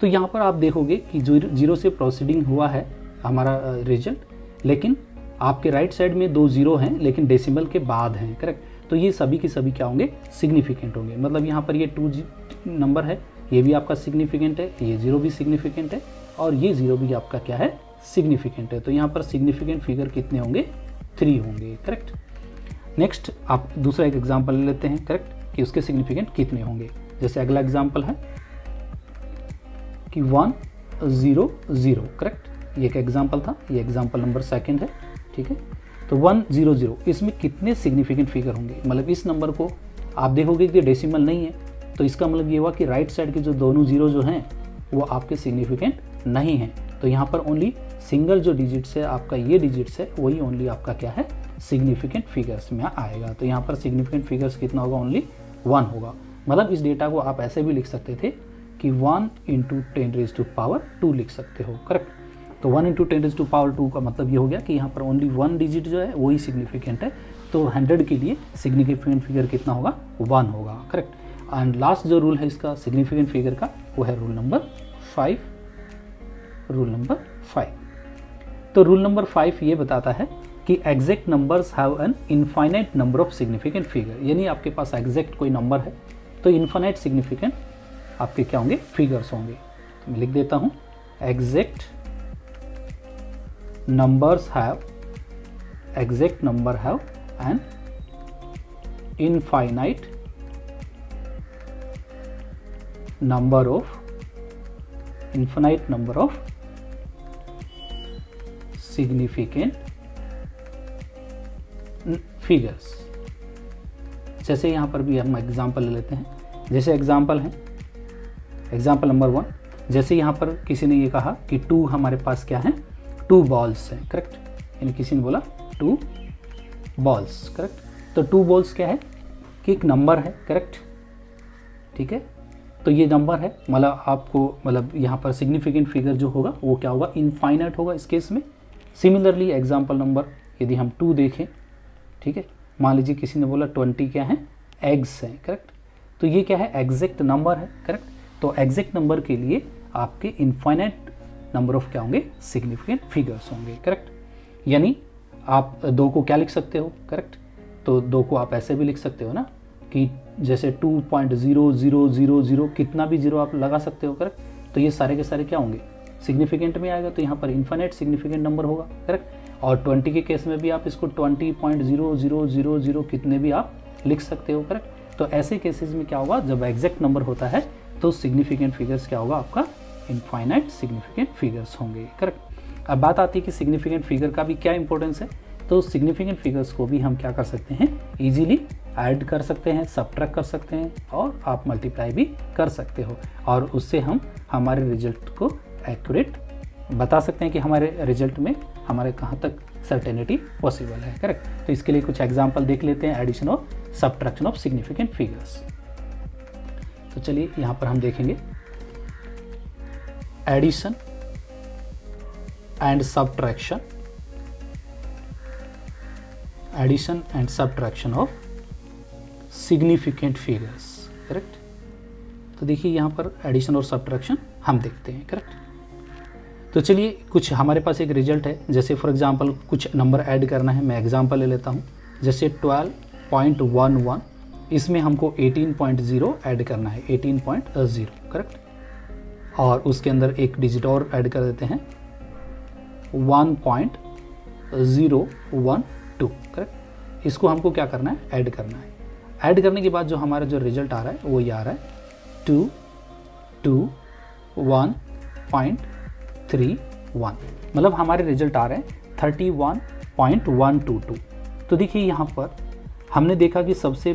तो यहाँ पर आप देखोगे कि 0 से प्रोसीडिंग हुआ है हमारा रिजल्ट, लेकिन आपके राइट साइड में 2 0 हैं लेकिन डेसिमल के बाद हैं, करेक्ट। तो ये सभी के सभी क्या होंगे, सिग्निफिकेंट होंगे। मतलब यहाँ पर ये 2 नंबर है, ये भी आपका सिग्निफिकेंट है, ये 0 भी सिग्निफिकेंट है और ये 0 भी आपका क्या है, सिग्निफिकेंट है। तो यहाँ पर सिग्निफिकेंट फिगर कितने होंगे, 3 होंगे, करेक्ट। नेक्स्ट आप दूसरा एक एग्जांपल ले लेते हैं, करेक्ट, कि उसके सिग्निफिकेंट कितने होंगे। जैसे अगला एग्जांपल है कि 100, करेक्ट। ये एक एग्जांपल था, ये एग्जांपल नंबर 2 है, ठीक है। तो 100, इसमें कितने सिग्निफिकेंट फिगर होंगे। मतलब इस नंबर को आप देखोगे कि डेसिमल नहीं है, तो इसका मतलब ये हुआ कि राइट साइड के जो दोनों 0 जो हैं वो आपके सिग्निफिकेंट नहीं हैं। तो यहाँ पर ओनली सिंगल जो डिजिट्स है आपका, ये डिजिट्स है, वही ओनली आपका क्या है, सिग्निफिकेंट फिगर्स में आएगा। तो यहाँ पर सिग्निफिकेंट फिगर्स कितना होगा, ओनली 1 होगा। मतलब इस डेटा को आप ऐसे भी लिख सकते थे कि 1 × 10⁻² लिख सकते हो, करेक्ट। तो 1 × 10⁻² का मतलब ये हो गया कि यहाँ पर ओनली 1 डिजिट जो है वही सिग्निफिकेंट है। तो 100 के लिए सिग्निफिकेंट फिगर कितना होगा, 1 होगा, करेक्ट। एंड लास्ट जो रूल है इसका सिग्निफिकेंट फिगर का, वो है रूल नंबर 5। रूल नंबर 5, तो रूल नंबर 5 ये बताता है कि exact numbers have an infinite number of significant figure. यानी आपके पास एग्जैक्ट कोई नंबर है तो इनफाइनाइट सिग्निफिकेंट आपके क्या होंगे, फिगर्स होंगे। तो मैं लिख देता हूँ, exact number have an infinite number of significant figures. जैसे यहाँ पर भी हम एग्जांपल ले लेते हैं। जैसे एग्जांपल है, एग्जांपल नंबर 1, जैसे यहाँ पर किसी ने ये कहा कि 2 हमारे पास क्या है, 2 बॉल्स हैं, करेक्ट। यानी किसी ने बोला 2 बॉल्स, करेक्ट। तो 2 बॉल्स क्या है कि एक नंबर है, करेक्ट, ठीक है। तो ये नंबर है, मतलब आपको मतलब यहाँ पर सिग्निफिकेंट फिगर जो होगा वो क्या होगा, इनफाइनाइट होगा इस केस में। सिमिलरली एग्जांपल नंबर यदि हम 2 देखें, ठीक है, मान लीजिए किसी ने बोला 20 क्या है, एग्स हैं, करेक्ट। तो ये क्या है, एग्जैक्ट नंबर है, करेक्ट। तो एग्जैक्ट नंबर के लिए आपके इनफाइनाइट नंबर ऑफ क्या होंगे, सिग्निफिकेंट फिगर्स होंगे, करेक्ट। यानी आप 2 को क्या लिख सकते हो, करेक्ट। तो 2 को आप ऐसे भी लिख सकते हो ना कि जैसे 2.0000 कितना भी 0 आप लगा सकते हो, करेक्ट। तो ये सारे के सारे क्या होंगे, सिग्निफिकेंट में आएगा। तो यहाँ पर इनफाइनाइट सिग्निफिकेंट नंबर होगा, करेक्ट। और 20 के केस में भी आप इसको 20.0000 कितने भी आप लिख सकते हो, करेक्ट। तो ऐसे केसेस में क्या होगा, जब एग्जैक्ट नंबर होता है तो सिग्निफिकेंट फिगर्स क्या होगा, आपका इनफाइनाइट सिग्निफिकेंट फिगर्स होंगे, करेक्ट। अब बात आती है कि सिग्निफिकेंट फिगर का भी क्या इंपॉर्टेंस है। तो सिग्निफिकेंट फिगर्स को भी हम क्या कर सकते हैं, इजीली ऐड कर सकते हैं, सबट्रैक्ट कर सकते हैं और आप मल्टीप्लाई भी कर सकते हो। और उससे हम हमारे रिजल्ट को एक्यूरेट बता सकते हैं कि हमारे रिजल्ट में हमारे कहाँ तक सर्टेनिटी पॉसिबल है, करेक्ट। तो इसके लिए कुछ एग्जांपल देख लेते हैं, एडिशन और सबट्रैक्शन ऑफ सिग्निफिकेंट फिगर्स। तो चलिए यहाँ पर हम देखेंगे addition and subtraction, addition and subtraction of significant figures, correct. तो देखिए यहाँ पर एडिशन और सबट्रैक्शन हम देखते हैं, करेक्ट। तो चलिए कुछ हमारे पास एक रिजल्ट है, जैसे फॉर एग्जांपल कुछ नंबर ऐड करना है। मैं एग्जांपल ले लेता हूँ, जैसे 12.11, इसमें हमको 18.0 ऐड करना है, 18.0, करेक्ट। और उसके अंदर एक डिजिट और ऐड कर देते हैं, 1.012, करेक्ट। इसको हमको क्या करना है, ऐड करना है। ऐड करने के बाद जो हमारा जो रिजल्ट आ रहा है वो ये आ रहा है 221.31, मतलब हमारे रिजल्ट आ रहे हैं 31.122। तो देखिए यहाँ पर हमने देखा कि सबसे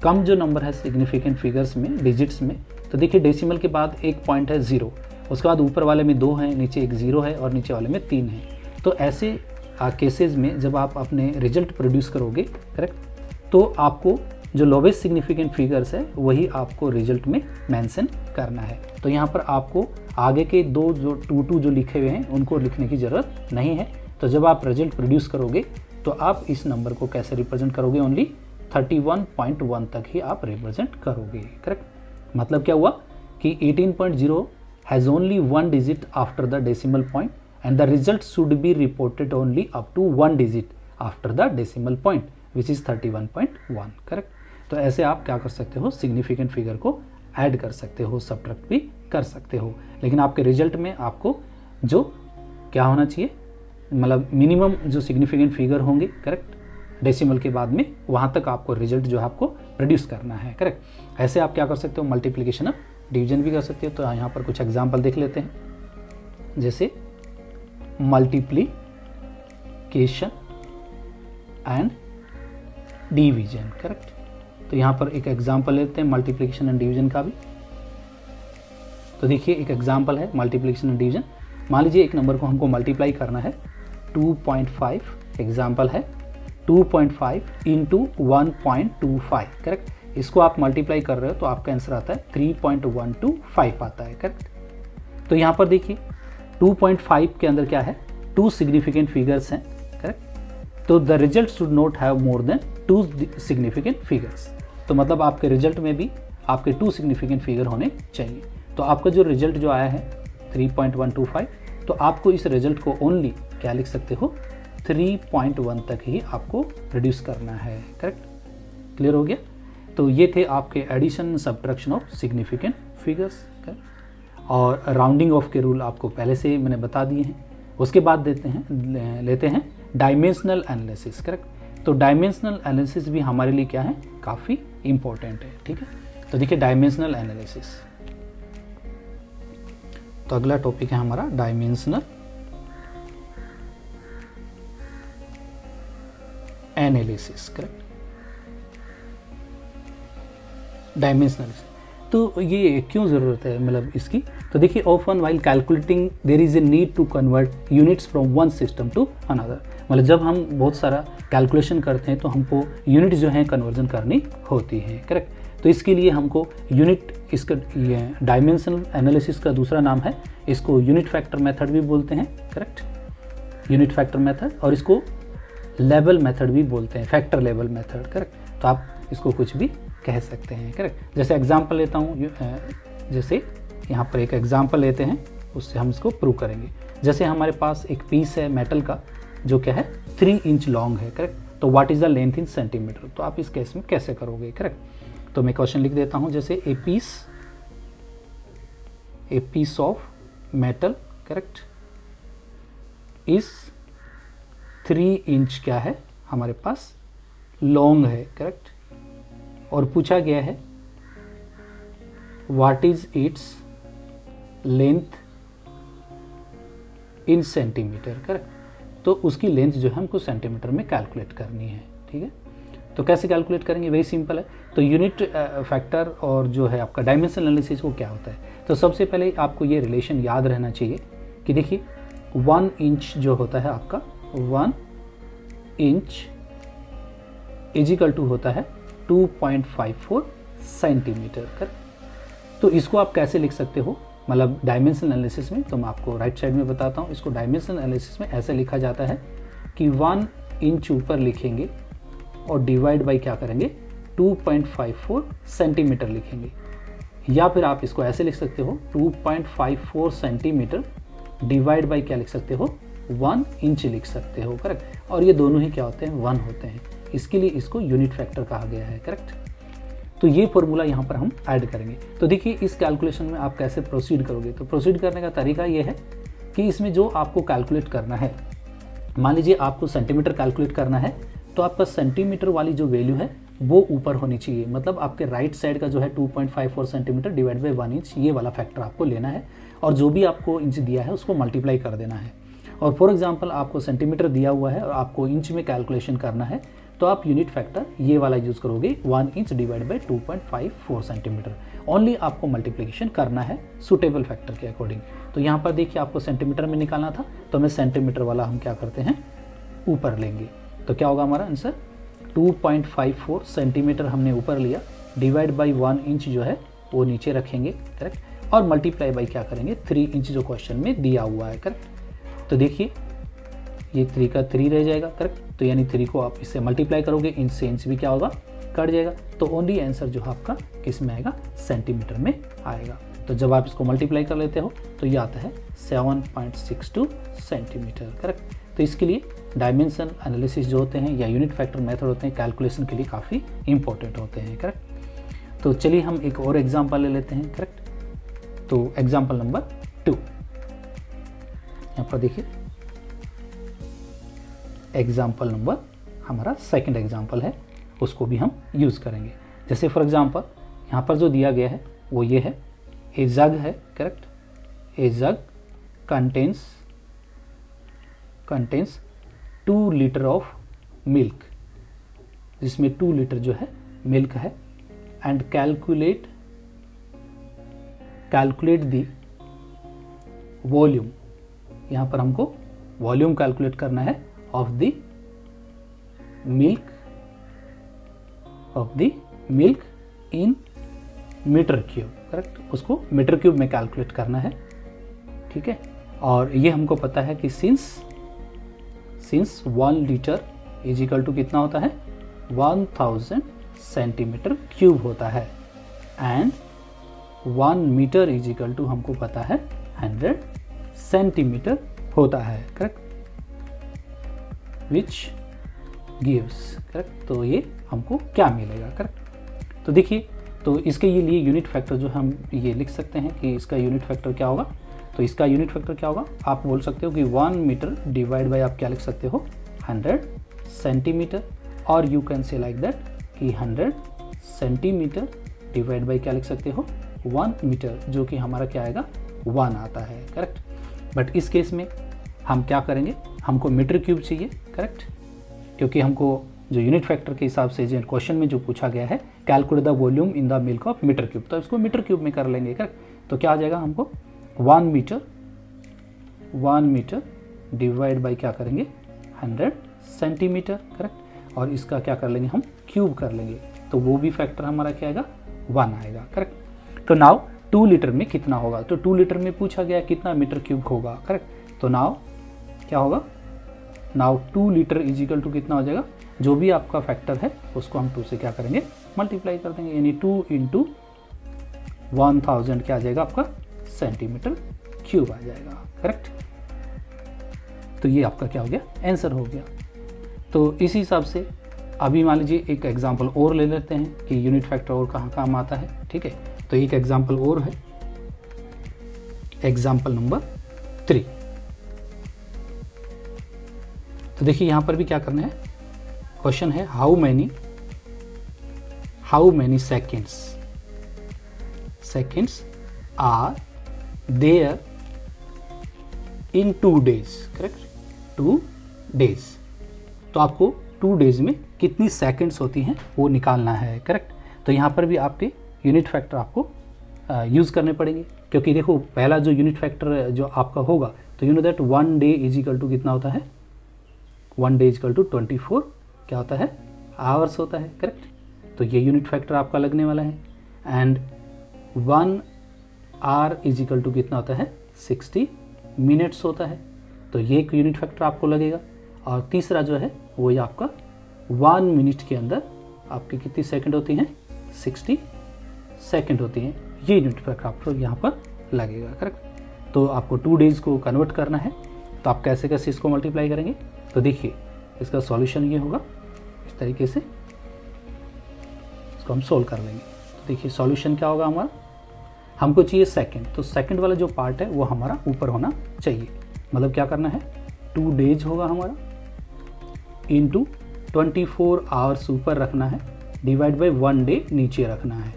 कम जो नंबर है सिग्निफिकेंट फिगर्स में, डिजिट्स में, तो देखिए डेसिमल के बाद एक पॉइंट है 0, उसके बाद ऊपर वाले में 2 हैं, नीचे एक 0 है और नीचे वाले में 3 है। तो ऐसे केसेस में जब आप अपने रिजल्ट प्रोड्यूस करोगे, करेक्ट, तो आपको जो लोवेस्ट सिग्निफिकेंट फिगर्स है वही आपको रिजल्ट में मेंशन करना है। तो यहाँ पर आपको आगे के दो जो 2 जो लिखे हुए हैं उनको लिखने की ज़रूरत नहीं है। तो जब आप रिजल्ट प्रोड्यूस करोगे तो आप इस नंबर को कैसे रिप्रेजेंट करोगे, ओनली 31.1 तक ही आप रिप्रेजेंट करोगे। करेक्ट, मतलब क्या हुआ कि 18.0 has only 1 digit after the decimal point and the result should be reported only up to 1 digit after the decimal point which is 31.1। Correct, तो ऐसे आप क्या कर सकते हो, सिग्निफिकेंट फिगर को ऐड कर सकते हो, सब्ट्रैक्ट भी कर सकते हो। लेकिन आपके रिजल्ट में आपको जो क्या होना चाहिए, मतलब मिनिमम जो सिग्निफिकेंट फिगर होंगे, करेक्ट, डेसिमल के बाद में वहाँ तक आपको रिजल्ट जो है आपको प्रोड्यूस करना है। करेक्ट, ऐसे आप क्या कर सकते हो, मल्टीप्लिकेशन और डिवीजन भी कर सकते हो। तो यहाँ पर कुछ एग्जाम्पल देख लेते हैं, जैसे मल्टीप्लिकेशन एंड डिवीजन। करेक्ट, तो यहाँ पर एक एग्जाम्पल लेते हैं मल्टीप्लिकेशन एंड डिवीजन का भी। तो देखिए एक एग्जाम्पल है मल्टीप्लिकेशन एंड डिवीजन। मान लीजिए एक नंबर को हमको मल्टीप्लाई करना है 2.5, एग्जाम्पल है 2.5 इंटू 1.25। करेक्ट, इसको आप मल्टीप्लाई कर रहे हो तो आपका आंसर आता है 3.125 आता है। करेक्ट, तो यहाँ पर देखिए 2.5 के अंदर क्या है, 2 सिग्निफिकेंट फिगर्स हैं। करेक्ट, तो the result should not have more than 2 significant figures. तो मतलब आपके रिजल्ट में भी आपके 2 सिग्निफिकेंट फिगर होने चाहिए। तो आपका जो रिजल्ट जो आया है 3.125, तो आपको इस रिजल्ट को ओनली क्या लिख सकते हो, 3.1 तक ही आपको रिड्यूस करना है। करेक्ट, क्लियर हो गया। तो ये थे आपके addition subtraction of significant figures. और राउंडिंग ऑफ के रूल आपको पहले से मैंने बता दिए हैं। उसके बाद लेते हैं डायमेंशनल एनालिसिस। करेक्ट, तो डायमेंशनल एनालिसिस भी हमारे लिए क्या है, काफ़ी इंपॉर्टेंट है। ठीक है, तो देखिए डायमेंशनल एनालिसिस, तो अगला टॉपिक है हमारा डायमेंशनल एनालिसिस। करेक्ट, डायमेंशनल, तो ये क्यों ज़रूरत है मतलब इसकी, तो देखिए often while calculating there is a need to convert units from one system to another. मतलब जब हम बहुत सारा कैलकुलेशन करते हैं तो हमको यूनिट जो है कन्वर्जन करनी होती है। करेक्ट, तो इसके लिए हमको यूनिट, इसका डायमेंशनल एनालिसिस का दूसरा नाम है, इसको यूनिट फैक्टर मेथड भी बोलते हैं। करेक्ट, यूनिट फैक्टर मेथड, और इसको लेवल मेथड भी बोलते हैं, फैक्टर लेवल मेथड। करेक्ट, तो आप इसको कुछ भी कह सकते हैं। करेक्ट, जैसे एग्जांपल लेता हूँ, जैसे यहाँ पर एक एग्जांपल लेते हैं, उससे हम इसको प्रूव करेंगे। जैसे हमारे पास एक पीस है मेटल का जो क्या है 3 इंच लॉन्ग है। करेक्ट, तो what is the length in centimetre, तो आप इस केस में कैसे करोगे। करेक्ट, तो मैं क्वेश्चन लिख देता हूँ, जैसे a piece of metal, correct, इस 3 इंच क्या है हमारे पास लॉन्ग है। करेक्ट, और पूछा गया है what is its length in centimetre. Correct, तो उसकी लेंथ जो है हमको सेंटीमीटर में कैलकुलेट करनी है। ठीक है, तो कैसे कैलकुलेट करेंगे, वेरी सिंपल है। तो यूनिट फैक्टर और जो है आपका डायमेंशनल एनालिसिस वो क्या होता है, तो सबसे पहले आपको ये रिलेशन याद रहना चाहिए कि देखिए 1 इंच जो होता है आपका 1 इंच इज इक्वल टू होता है 2.54 सेंटीमीटर। कर तो इसको आप कैसे लिख सकते हो, मतलब डायमेंशनल एनालिसिस में, तो मैं आपको राइट साइड में बताता हूँ। इसको डायमेंशनल एनालिसिस में ऐसे लिखा जाता है कि 1 इंच ऊपर लिखेंगे और डिवाइड बाई क्या करेंगे 2.54 सेंटीमीटर लिखेंगे, या फिर आप इसको ऐसे लिख सकते हो 2.54 सेंटीमीटर डिवाइड बाई क्या लिख सकते हो 1 इंच लिख सकते हो। करेक्ट, और ये दोनों ही क्या होते हैं 1 होते हैं, इसके लिए इसको यूनिट फैक्टर कहा गया है। करेक्ट, तो ये फॉर्मूला यहाँ पर हम ऐड करेंगे। तो देखिए इस कैलकुलेशन में आप कैसे प्रोसीड करोगे, तो प्रोसीड करने का तरीका ये है कि इसमें जो आपको कैलकुलेट करना है, मान लीजिए आपको सेंटीमीटर कैलकुलेट करना है, तो आपका सेंटीमीटर वाली जो वैल्यू है वो ऊपर होनी चाहिए। मतलब आपके राइट साइड का जो है 2.54 सेंटीमीटर डिवाइड बाई 1 इंच, ये वाला फैक्टर आपको लेना है, और जो भी आपको इंच दिया है उसको मल्टीप्लाई कर देना है। और फॉर एग्जांपल आपको सेंटीमीटर दिया हुआ है और आपको इंच में कैलकुलेशन करना है, तो आप यूनिट फैक्टर ये वाला यूज़ करोगे 1 inch divide by 2.54 centimetre. Only आपको मल्टीप्लिकेशन करना है सुटेबल फैक्टर के अकॉर्डिंग। तो यहाँ पर देखिए आपको सेंटीमीटर में निकालना था, तो हमें सेंटीमीटर वाला हम क्या करते हैं ऊपर लेंगे, तो क्या होगा हमारा आंसर 2.54 सेंटीमीटर हमने ऊपर लिया, डिवाइड बाई 1 इंच जो है वो नीचे रखेंगे, करेक्ट, और मल्टीप्लाई बाई क्या करेंगे 3 इंच जो क्वेश्चन में दिया हुआ है, करेक्ट। तो देखिए ये 3 का 3 रह जाएगा, करेक्ट, तो यानी 3 को आप इससे मल्टीप्लाई करोगे, इंच से इंच भी क्या होगा कट जाएगा, तो ओनली आंसर जो है आपका किस में आएगा सेंटीमीटर में आएगा। तो जब आप इसको मल्टीप्लाई कर लेते हो तो ये आता है 7.62 सेंटीमीटर, करेक्ट। तो इसके लिए डायमेंशन एनालिसिस जो होते हैं या यूनिट फैक्टर मेथड होते हैं कैलकुलेशन के लिए काफ़ी इंपॉर्टेंट होते हैं, करेक्ट। तो चलिए हम एक और एग्जांपल ले लेते हैं, करेक्ट। तो एग्जांपल नंबर 2 यहाँ पर देखिए, एग्जांपल नंबर हमारा सेकंड एग्जांपल है, उसको भी हम यूज़ करेंगे। जैसे फॉर एग्जांपल यहाँ पर जो दिया गया है वो ये है, ए जग है, correct. A jug contains 2 litre of milk, जिसमें 2 लीटर जो है मिल्क है, एंड कैलकुलेट दी वॉल्यूम, यहाँ पर हमको वॉल्यूम कैलकुलेट करना है of the milk in metre cube, correct. उसको मीटर क्यूब में कैलकुलेट करना है, ठीक है। और ये हमको पता है कि since 1 litre is equal to कितना होता है 1000 सेंटीमीटर क्यूब होता है, and 1 metre is equal to हमको पता है 100 सेंटीमीटर होता है, करेक्ट, विच गिव्स, करेक्ट। तो ये हमको क्या मिलेगा, करेक्ट। तो देखिए, तो इसके लिए यूनिट फैक्टर जो हम ये लिख सकते हैं कि इसका यूनिट फैक्टर क्या होगा। तो इसका यूनिट फैक्टर क्या होगा, आप बोल सकते हो कि 1 मीटर डिवाइड बाय आप क्या लिख सकते हो 100 सेंटीमीटर, और you can say like that कि 100 सेंटीमीटर डिवाइड बाय क्या लिख सकते हो 1 मीटर, जो कि हमारा क्या आएगा 1 आता है, करेक्ट। बट इस केस में हम क्या करेंगे, हमको मीटर क्यूब चाहिए, करेक्ट, क्योंकि हमको जो यूनिट फैक्टर के हिसाब से जो क्वेश्चन में जो पूछा गया है calculate the volume in the milk of metre cube, तो इसको मीटर क्यूब में कर लेंगे, करेक्ट। तो क्या आ जाएगा हमको 1 मीटर डिवाइड बाई क्या करेंगे 100 सेंटीमीटर, करेक्ट, और इसका क्या कर लेंगे हम क्यूब कर लेंगे, तो वो भी फैक्टर हमारा क्या आएगा 1 आएगा, करेक्ट। तो नाउ 2 लीटर में कितना होगा, तो 2 लीटर में पूछा गया कितना मीटर क्यूब होगा, करेक्ट। तो नाउ क्या होगा, now 2 litre is equal to कितना हो जाएगा, जो भी आपका फैक्टर है उसको हम 2 से क्या करेंगे मल्टीप्लाई कर देंगे, यानी 2 इंटू 1000 क्या आ जाएगा आपका सेंटीमीटर क्यूब आ जाएगा, करेक्ट। तो ये आपका क्या हो गया आंसर हो गया। तो इसी हिसाब से अभी मान लीजिए एक एग्जांपल और ले लेते हैं कि यूनिट फैक्टर और कहाँ काम आता है, ठीक है। तो एक एग्जांपल और है, एग्जांपल नंबर 3। तो देखिए यहाँ पर भी क्या करना है, क्वेश्चन है how many seconds are there in 2 days, correct, 2 days. तो आपको 2 डेज में कितनी सेकेंड्स होती हैं वो निकालना है, करेक्ट। तो यहाँ पर भी आपके यूनिट फैक्टर आपको यूज़ करने पड़ेंगे, क्योंकि देखो पहला जो यूनिट फैक्टर जो आपका होगा, तो you know that 1 day is equal to कितना होता है 1 डे इज इक्वल टू 24 क्या होता है आवर्स होता है, करेक्ट। तो ये यूनिट फैक्टर आपका लगने वाला है, and 1 hour is equal to कितना होता है 60 मिनट्स होता है, तो ये एक यूनिट फैक्टर आपको लगेगा। और तीसरा जो है वो ये आपका 1 मिनट के अंदर आपकी कितनी सेकंड होती हैं 60 सेकंड होती हैं, ये यूनिट फैक्टर आपको यहाँ पर लगेगा, करेक्ट। तो आपको 2 डेज को कन्वर्ट करना है, तो आप कैसे कैसे इसको मल्टीप्लाई करेंगे, तो देखिए इसका सॉल्यूशन ये होगा, इस तरीके से इसको हम सोल्व कर लेंगे। तो देखिए सॉल्यूशन क्या होगा हमारा, हमको चाहिए सेकंड, तो सेकंड वाला जो पार्ट है वो हमारा ऊपर होना चाहिए, मतलब क्या करना है 2 डेज होगा हमारा इंटू 24 आवर्स ऊपर रखना है, डिवाइड बाई 1 डे नीचे रखना है,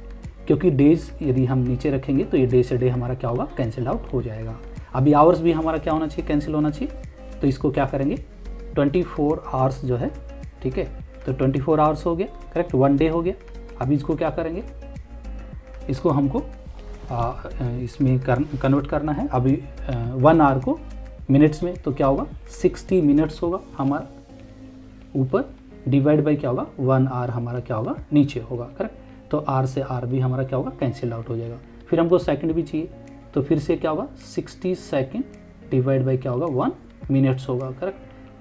क्योंकि डेज यदि हम नीचे रखेंगे तो ये डे से डे हमारा क्या होगा कैंसिल आउट हो जाएगा। अभी आवर्स भी हमारा क्या होना चाहिए कैंसिल होना चाहिए, तो इसको क्या करेंगे 24 आवर्स जो है, ठीक है, तो 24 आवर्स हो गया, करेक्ट, 1 डे हो गया। अभी इसको क्या करेंगे, इसको हमको इसमें कन्वर्ट करना है, अभी 1 आवर को मिनट्स में, तो क्या होगा 60 मिनट्स होगा हमारा ऊपर, डिवाइड बाई क्या होगा 1r हमारा क्या होगा नीचे होगा, करेक्ट। तो r से r भी हमारा क्या होगा कैंसिल आउट हो जाएगा। फिर हमको सेकंड भी चाहिए, तो फिर से क्या होगा 60 सेकंड डिवाइड बाई क्या होगा 1 मिनट्स होगा, करेक्ट।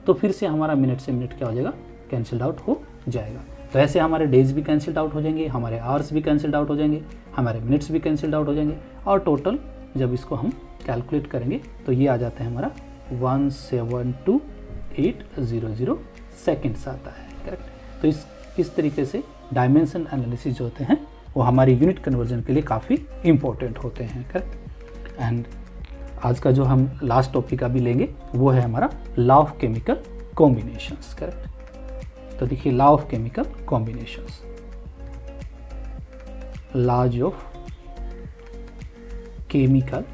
तो फिर से हमारा मिनट से मिनट क्या हो जाएगा कैंसिल्ड आउट हो जाएगा। तो ऐसे हमारे डेज भी कैंसिल्ड आउट हो जाएंगे, हमारे आवर्स भी कैंसिल्ड आउट हो जाएंगे, हमारे मिनट्स भी कैंसिल्ड आउट हो जाएंगे, और टोटल जब इसको हम कैलकुलेट करेंगे तो ये आ जाता है हमारा 172,800 सेकेंड्स आता है, करेक्ट। तो इस तरीके से डायमेंशन एनालिसिस जो होते हैं वो हमारी यूनिट कन्वर्जन के लिए काफ़ी इंपॉर्टेंट होते हैं, करेक्ट। एंड आज का जो हम लास्ट टॉपिक अभी लेंगे वो है हमारा law of chemical combinations, correct. तो देखिए law of chemical combinations, laws of chemical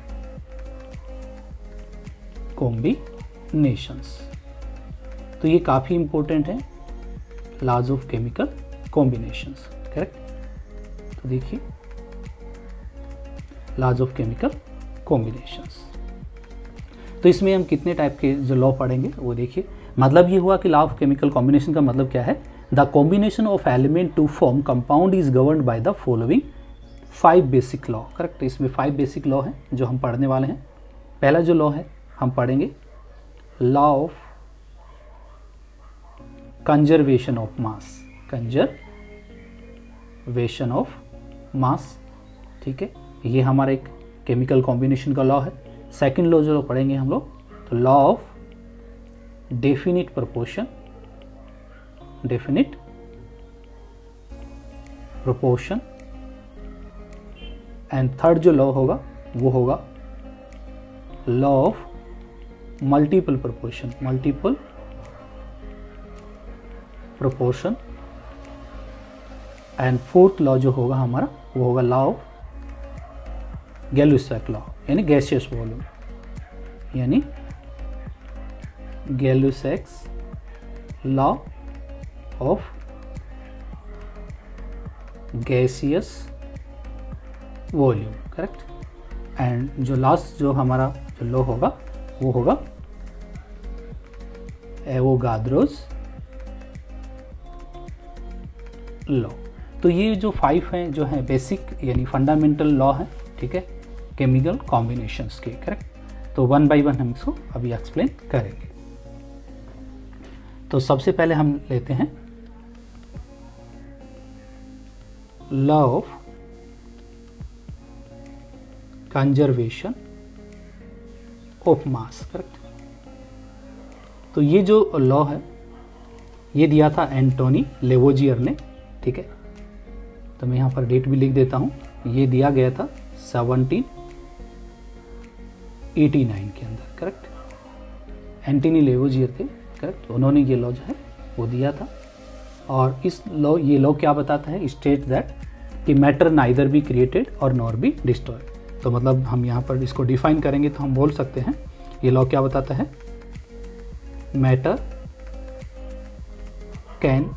combinations, तो ये काफ़ी इंपॉर्टेंट है laws of chemical combinations, correct. तो देखिए लॉज ऑफ केमिकल कॉम्बिनेशंस, तो इसमें हम कितने टाइप के जो लॉ पढ़ेंगे वो देखिए। मतलब ये हुआ कि लॉ ऑफ केमिकल कॉम्बिनेशन का मतलब क्या है, the combination of element to form compound is governed by the following 5 basic law, correct. तो इसमें 5 बेसिक लॉ हैं जो हम पढ़ने वाले हैं। पहला जो लॉ है हम पढ़ेंगे law of conservation of mass, conservation of mass, ठीक है। ये हमारा एक केमिकल कॉम्बिनेशन का लॉ है। सेकंड लॉ जो पढ़ेंगे हम लोग तो law of definite proportion, definite proportion. And third जो लॉ होगा वो होगा law of multiple proportion, multiple proportion. And fourth law जो होगा हमारा वो होगा लॉ ऑफ गैलुसैक लॉ, यानी गैसियस वॉल्यूम, यानी Gay Lussac's law of gaseous volume, correct. And जो लास्ट जो हमारा जो लॉ होगा वो होगा एवोगाद्रोस लॉ। तो ये जो 5 हैं जो हैं बेसिक यानी फंडामेंटल लॉ हैं, ठीक है, केमिकल कॉम्बिनेशंस के, करेक्ट। तो 1 बाय 1 हम इसको अभी एक्सप्लेन करेंगे। तो सबसे पहले हम लेते हैं law of conservation of mass, correct. तो ये जो लॉ है ये दिया था एंटोनी लेवोजियर ने, ठीक है। तो मैं यहाँ पर डेट भी लिख देता हूँ, ये दिया गया था 1789 के अंदर, करेक्ट। एंटोनी लेवोजियर थे, करेक्ट, उन्होंने ये लॉ जो है वो दिया था। और इस लॉ ये लॉ क्या बताता है, स्टेट दैट कि मैटर नाइदर बी क्रिएटेड और नॉर बी डिस्ट्रॉयड। तो मतलब हम यहाँ पर इसको डिफाइन करेंगे तो हम बोल सकते हैं ये लॉ क्या बताता है, matter can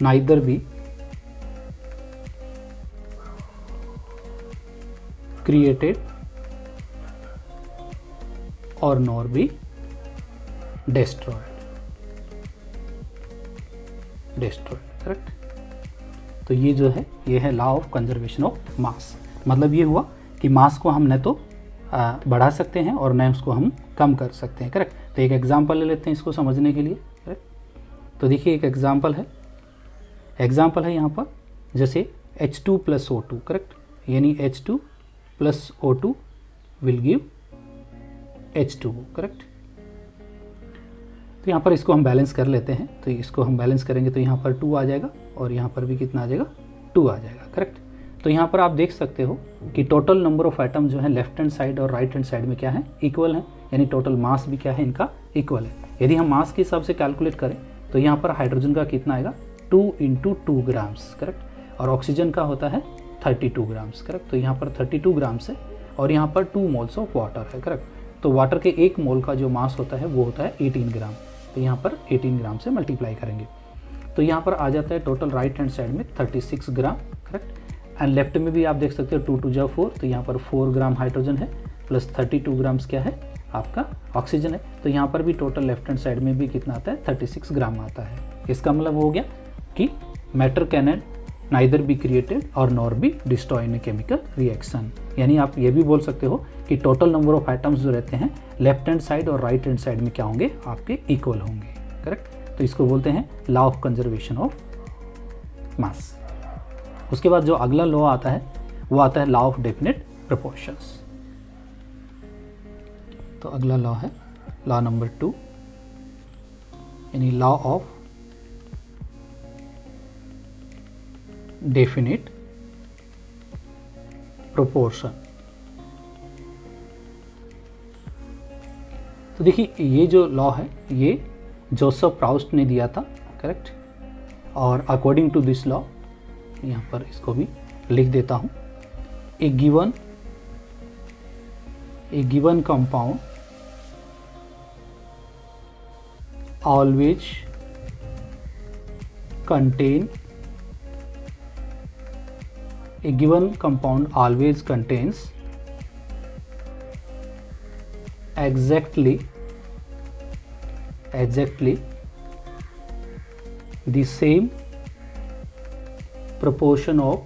neither be created और नॉर बी डिस्ट्रॉयड, करेक्ट। तो ये जो है ये है लॉ ऑफ कंजर्वेशन ऑफ मास। मतलब ये हुआ कि मास को हम न तो बढ़ा सकते हैं और न उसको हम कम कर सकते हैं, करेक्ट। तो एक एग्जांपल ले लेते हैं इसको समझने के लिए, करेक्ट। तो देखिए एक एग्जांपल है यहाँ पर, जैसे H2 + O2, करेक्ट, यानी H2 + O2 will give H2O, correct. तो यहाँ पर इसको हम बैलेंस कर लेते हैं। तो इसको हम बैलेंस करेंगे तो यहाँ पर 2 आ जाएगा और यहाँ पर भी कितना आ जाएगा, 2 आ जाएगा, करेक्ट। तो यहाँ पर आप देख सकते हो कि टोटल नंबर ऑफ एटम जो है लेफ्ट हैंड साइड और राइट हैंड साइड में क्या है, इक्वल है, यानी टोटल मास भी क्या है इनका इक्वल है। यदि हम मास के हिसाब से कैलकुलेट करें तो यहाँ पर हाइड्रोजन का कितना आएगा 2 × 2 ग्राम्स, करेक्ट। और ऑक्सीजन का होता है 32 ग्राम्स, करेक्ट। तो यहाँ पर 32 ग्राम्स है और यहाँ पर 2 मोल्स ऑफ वाटर है, करेक्ट। तो वाटर के 1 मोल का जो मास होता है वो होता है 18 ग्राम। तो यहाँ पर 18 ग्राम से मल्टीप्लाई करेंगे तो यहाँ पर आ जाता है टोटल राइट हैंड साइड में 36 ग्राम, करेक्ट। एंड लेफ्ट में भी आप देख सकते हो 2 × 2 = 4, तो यहाँ पर 4 ग्राम हाइड्रोजन है प्लस 32 ग्राम्स क्या है आपका ऑक्सीजन है। तो यहाँ पर भी टोटल लेफ्ट हैंड साइड में भी कितना आता है, 36 ग्राम आता है। इसका मतलब हो गया कि matter can neither be created और nor be destroy in a chemical reaction. यानी आप ये भी बोल सकते हो कि टोटल नंबर ऑफ आइटम्स जो रहते हैं लेफ्ट हैंड साइड और राइट हैंड साइड में क्या होंगे, आपके इक्वल होंगे। करेक्ट। तो इसको बोलते हैं लॉ ऑफ कंजर्वेशन ऑफ मास। उसके बाद जो अगला लॉ आता है वो आता है लॉ ऑफ डेफिनेट प्रोपोर्शंस। तो अगला लॉ है लॉ नंबर 2, यानी लॉ ऑफ डेफिनेट प्रोपोर्शन। तो देखिए ये जो लॉ है ये जोसेफ प्राउस्ट ने दिया था। करेक्ट। और अकॉर्डिंग टू दिस लॉ, यहाँ पर इसको भी लिख देता हूँ, a given compound always contain a given compound always contains exactly the same proportion of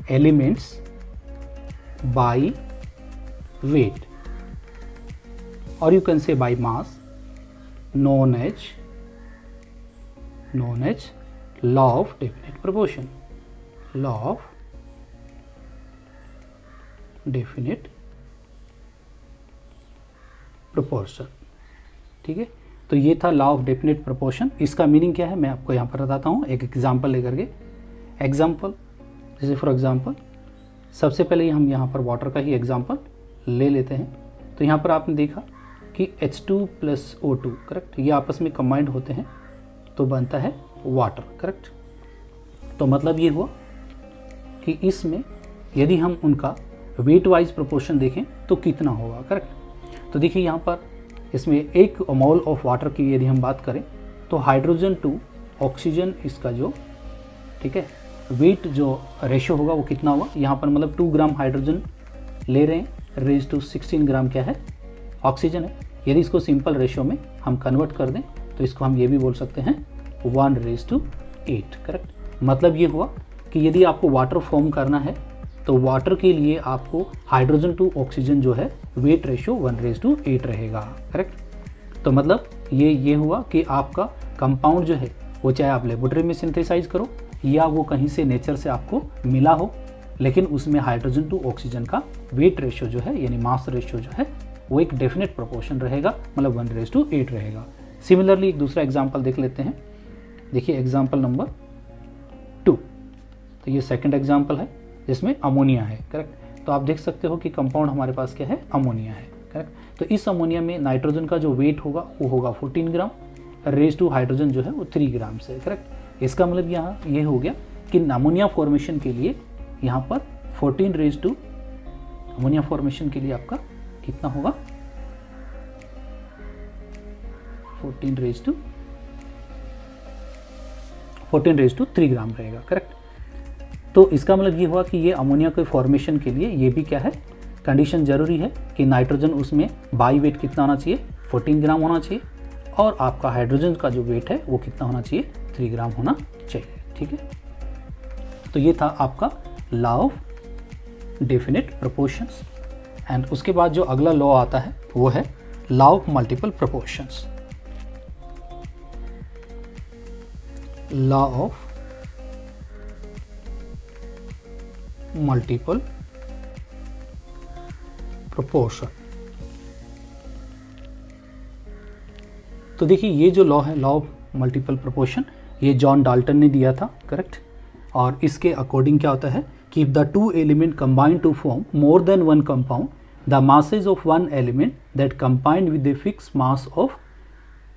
elements by weight, or you can say by mass, known as law of definite proportion. Law of definite proportion। ठीक है। तो ये था law of definite proportion. इसका meaning क्या है मैं आपको यहाँ पर बताता हूँ एक एग्जाम्पल लेकर के। एग्जाम्पल जैसे फॉर एग्जाम्पल सबसे पहले हम यहाँ पर वाटर का ही एग्जाम्पल ले लेते हैं। तो यहाँ पर आपने देखा कि H2 + O2, करेक्ट, ये आपस में कंबाइंड होते हैं तो बनता है वाटर। करेक्ट। तो मतलब ये हुआ कि इसमें यदि हम उनका वेट वाइज प्रोपोर्शन देखें तो कितना होगा। करेक्ट। तो देखिए यहाँ पर इसमें 1 मोल ऑफ वाटर की यदि हम बात करें तो हाइड्रोजन टू ऑक्सीजन इसका जो, ठीक है, वेट जो रेशो होगा वो कितना होगा। यहाँ पर मतलब 2 ग्राम हाइड्रोजन ले रहे हैं, रेज टू 16 ग्राम क्या है, ऑक्सीजन है। यदि इसको सिंपल रेशियो में हम कन्वर्ट कर दें तो इसको हम ये भी बोल सकते हैं 1:8। करेक्ट। मतलब ये हुआ कि यदि आपको वाटर फॉर्म करना है तो वाटर के लिए आपको हाइड्रोजन टू ऑक्सीजन जो है वेट रेशियो 1:8 रहेगा। करेक्ट। तो मतलब ये हुआ कि आपका कंपाउंड जो है वो चाहे आप लेबोरेटरी में सिंथेसाइज करो या वो कहीं से नेचर से आपको मिला हो, लेकिन उसमें हाइड्रोजन टू ऑक्सीजन का वेट रेशियो जो है यानी मास रेशियो जो है वो एक डेफिनेट प्रोपोर्शन रहेगा, मतलब 1:8 रहेगा। सिमिलरली एक दूसरा एग्जांपल देख लेते हैं। देखिए एग्जांपल नंबर 2। तो ये सेकंड एग्जांपल है जिसमें अमोनिया है। करेक्ट। तो आप देख सकते हो कि कंपाउंड हमारे पास क्या है, अमोनिया है। करेक्ट। तो इस अमोनिया में नाइट्रोजन का जो वेट होगा वो होगा 14 ग्राम, रेज टू हाइड्रोजन जो है वो 3 ग्राम से। करेक्ट। इसका मतलब यहाँ ये हो गया कि अमोनिया फॉर्मेशन के लिए यहाँ पर 14 रेज टू अमोनिया फॉर्मेशन के लिए आपका कितना होगा, 14 रेज टू 3 ग्राम रहेगा। करेक्ट। तो इसका मतलब ये हुआ कि ये अमोनिया के फॉर्मेशन के लिए ये भी क्या है, कंडीशन जरूरी है कि नाइट्रोजन उसमें बाई वेट कितना होना चाहिए, 14 ग्राम होना चाहिए, और आपका हाइड्रोजन का जो वेट है वो कितना होना चाहिए, 3 ग्राम होना चाहिए। ठीक है। तो ये था आपका law of definite proportions. And उसके बाद जो अगला लॉ आता है वो है law of multiple proportions. Law of multiple proportion. तो देखिए ये जो लॉ है लॉ ऑफ मल्टीपल प्रोपोर्शन, ये जॉन डाल्टन ने दिया था। करेक्ट। और इसके अकॉर्डिंग क्या होता है कि if the 2 element combine to form more than 1 compound, the masses of one element that combined with the fixed mass of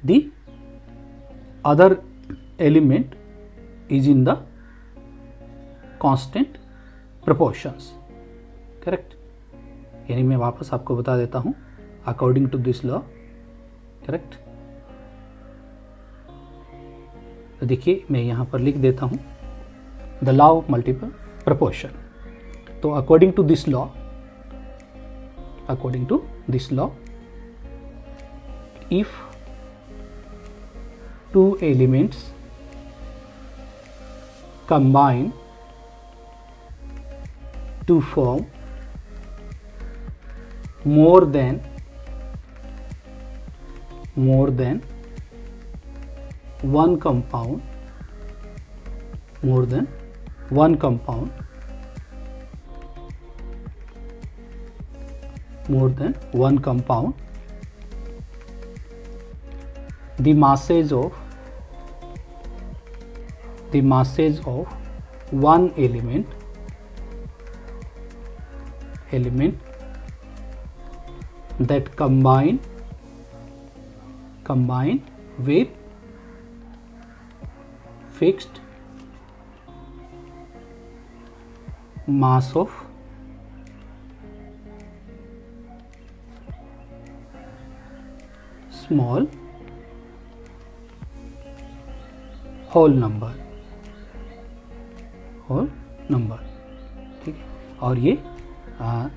the other element is in the constant proportions। Correct. यानी मैं वापस आपको बता देता हूं according to this law. Correct. तो देखिए मैं यहाँ पर लिख देता हूँ the law of multiple proportion. तो according to this law if two elements combine to form more than one compound, the masses of one element that combine with fixed mass of small whole number, ठीक है। और ये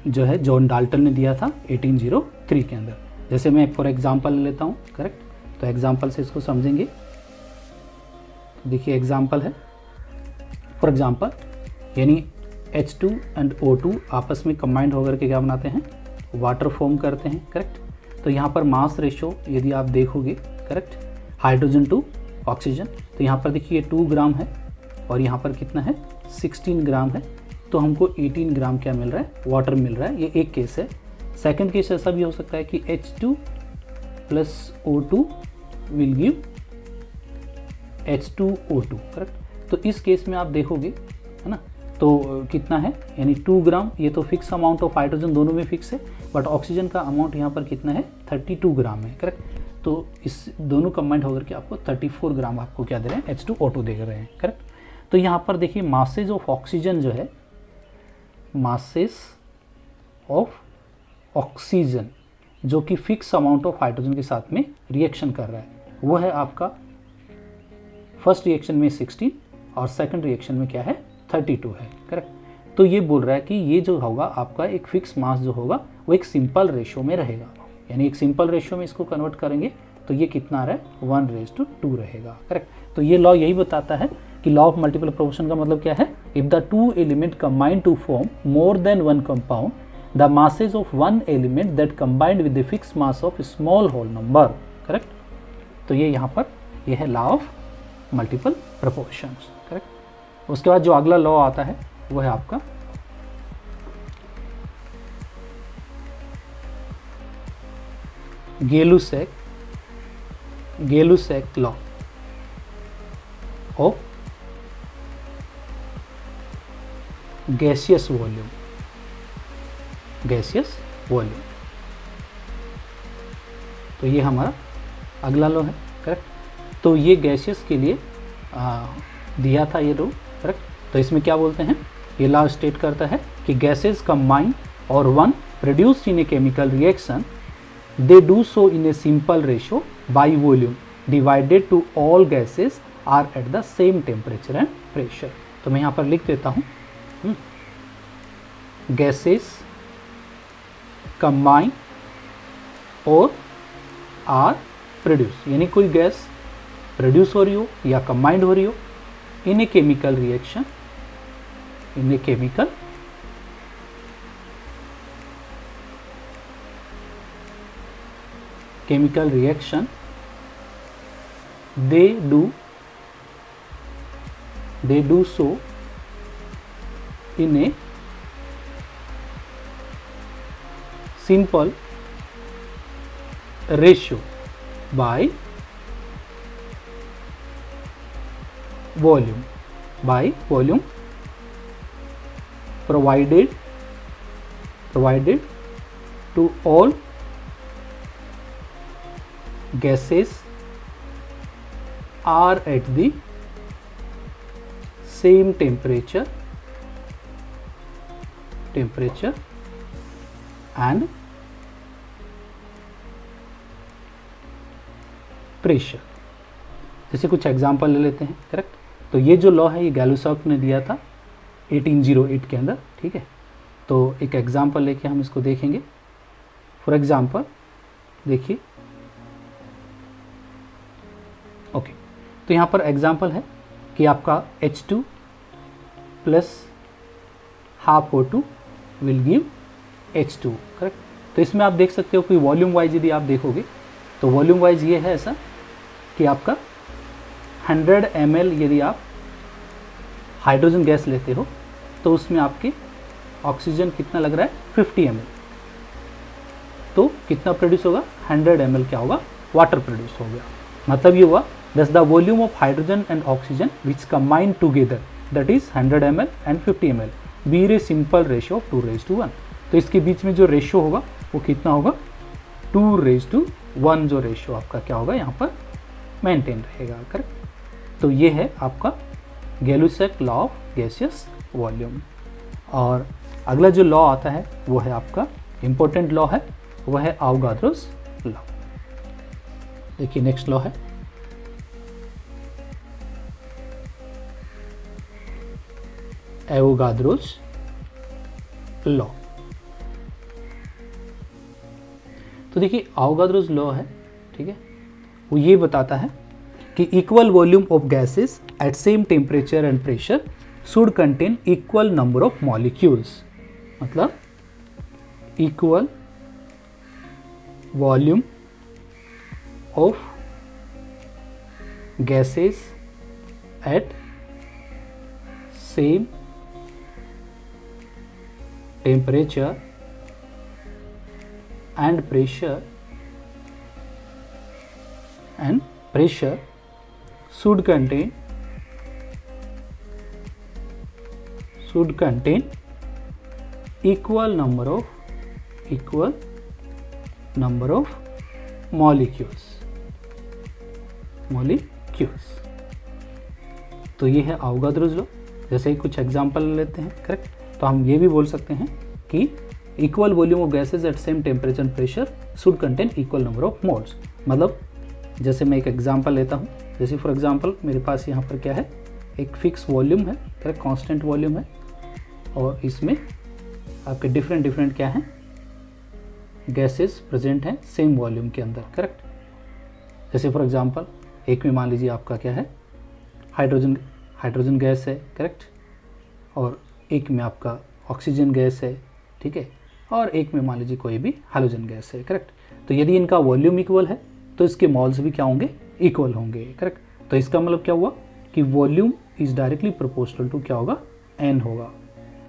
जो है John Dalton ने दिया था 1803 के अंदर। जैसे मैं फॉर एग्जांपल लेता हूँ, करेक्ट, तो एग्जांपल से इसको समझेंगे। देखिए एग्जांपल है, फॉर एग्जांपल यानी H2 एंड O2 आपस में कंबाइंड होकर के क्या बनाते हैं, वाटर फॉर्म करते हैं, करेक्ट। तो यहाँ पर मास रेशो यदि आप देखोगे, करेक्ट, हाइड्रोजन टू ऑक्सीजन, तो यहाँ पर देखिए 2 ग्राम है और यहाँ पर कितना है 16 ग्राम है, तो हमको 18 ग्राम क्या मिल रहा है, वाटर मिल रहा है। ये एक केस है। सेकंड केस ऐसा भी हो सकता है कि H2 plus O2 will give H2O2, correct. तो इस केस में आप देखोगे, है ना, तो कितना है, यानी 2 ग्राम। ये तो फिक्स अमाउंट ऑफ हाइड्रोजन दोनों में फिक्स है, बट ऑक्सीजन का अमाउंट यहाँ पर कितना है 32 ग्राम है, करेक्ट। तो इस दोनों कंबाइंड होकर के आपको 34 ग्राम आपको क्या दे रहे हैं, H2O2 दे रहे हैं, करेक्ट। तो यहाँ पर देखिए मासेज ऑफ ऑक्सीजन जो है, मासेज ऑफ ऑक्सीजन जो कि फिक्स अमाउंट ऑफ हाइड्रोजन के साथ में रिएक्शन कर रहा है, वो है आपका फर्स्ट रिएक्शन में 16 और सेकंड रिएक्शन में क्या है 32 है, करेक्ट। तो ये बोल रहा है कि ये जो होगा आपका एक फिक्स मास जो होगा वो एक सिंपल रेशियो में रहेगा, यानी एक सिंपल रेशियो में इसको कन्वर्ट करेंगे तो ये कितना आ रहा है 1:2 रहेगा, करेक्ट। तो ये लॉ यही बताता है कि लॉ ऑफ मल्टीपल प्रोपोर्शन का मतलब क्या है, if the two element combine to form more than one compound the masses of one element that combined with the fix mass of small whole number, correct. तो ये यहाँ पर ये है law of multiple proportions, correct. उसके बाद जो अगला लॉ आता है वो है आपका गेलुसैक लॉ ऑफ गैसियस वॉल्यूम, तो ये हमारा अगला लॉ है, करेक्ट। तो ये गैसियस के लिए दिया था ये रूल, करेक्ट। तो इसमें क्या बोलते हैं, ये लॉ स्टेट करता है कि गैसेस कंबाइन और one produced in a chemical reaction they do so in a simple ratio by volume divided to all gases are at the same temperature and pressure। तो मैं यहाँ पर लिख देता हूँ, gases combine और are produced, यानी कोई गैस प्रोड्यूस हो रही हो या कंबाइंड हो रही हो in a chemical reaction, chemical reaction, they do so in a simple ratio by volume provided to all gases are at the same temperature and pressure। जैसे कुछ एग्जांपल ले लेते हैं, करेक्ट। तो ये जो लॉ है ये गैलुसॉफ ने दिया था 1808 के अंदर, ठीक है। तो एक एग्जांपल लेके हम इसको देखेंगे। फॉर एग्जांपल देखिए, ओके, तो यहाँ पर एग्जांपल है कि आपका H2 plus half O2 will give H2, correct. तो इसमें आप देख सकते हो कि वॉल्यूम वाइज यदि आप देखोगे तो वॉल्यूम वाइज ये है ऐसा कि आपका 100 ml यदि आप हाइड्रोजन गैस लेते हो तो उसमें आपके ऑक्सीजन कितना लग रहा है 50 ml, तो कितना प्रोड्यूस होगा 100 ml क्या होगा वाटर प्रोड्यूस हो गया। मतलब ये हुआ thus the volume of hydrogen and oxygen which combine together that is 100 ml and 50 ml be a simple ratio of 2:1। तो इसके बीच में जो रेशियो होगा वो कितना होगा 2:1 जो रेशियो आपका क्या होगा यहाँ पर मेंटेन रहेगा, करेक्ट। तो ये है आपका गैलुसैक लॉ ऑफ गैसियस वॉल्यूम। और अगला जो लॉ आता है वो है आपका इम्पोर्टेंट लॉ है, वह है अवोगाद्रोस लॉ। देखिए नेक्स्ट लॉ है अवोगाद्रोस लॉ। तो देखिए अवोगाद्रोस लॉ है, ठीक है, वो ये बताता है कि equal volume of gases at same temperature and pressure should contain equal number of molecules. मतलब equal volume of gases at same temperature and pressure should contain equal number of molecules। तो ये है अवोगाद्रोस लॉ। जैसे ही कुछ example लेते हैं, correct. तो हम ये भी बोल सकते हैं कि equal volume of gases at same temperature and pressure should contain equal number of moles. मतलब जैसे मैं एक एग्जांपल लेता हूँ, जैसे फॉर एग्जांपल मेरे पास यहाँ पर क्या है एक फिक्स वॉल्यूम है, करेक्ट, कांस्टेंट वॉल्यूम है, और इसमें आपके डिफरेंट क्या हैं गैसेस प्रेजेंट हैं सेम वॉल्यूम के अंदर, करेक्ट। जैसे फॉर एग्जांपल एक में मान लीजिए आपका क्या है हाइड्रोजन गैस है, करेक्ट, और एक में आपका ऑक्सीजन गैस है, ठीक है, और एक में मान लीजिए कोई भी हैलोजन गैस है, करेक्ट। तो यदि इनका वॉल्यूम इक्वल है तो इसके मॉल्स भी क्या होंगे इक्वल होंगे, करेक्ट। तो इसका मतलब क्या हुआ कि volume is directly proportional to क्या होगा n होगा।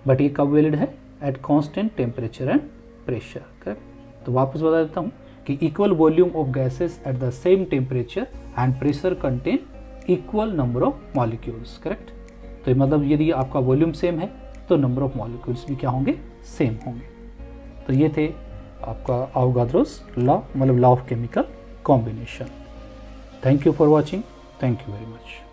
बट ये कब वैलिड है at constant temperature and pressure, correct. तो वापस बता देता हूँ कि equal volume of gases at the same temperature and pressure contain equal number of molecules, correct. तो मतलब यदि आपका वॉल्यूम सेम है तो नंबर ऑफ मॉलिक्यूल्स भी क्या होंगे सेम होंगे। तो ये थे आपका अवोगाद्रोस लॉ, मतलब law of chemical combination. Thank you for watching, thank you very much.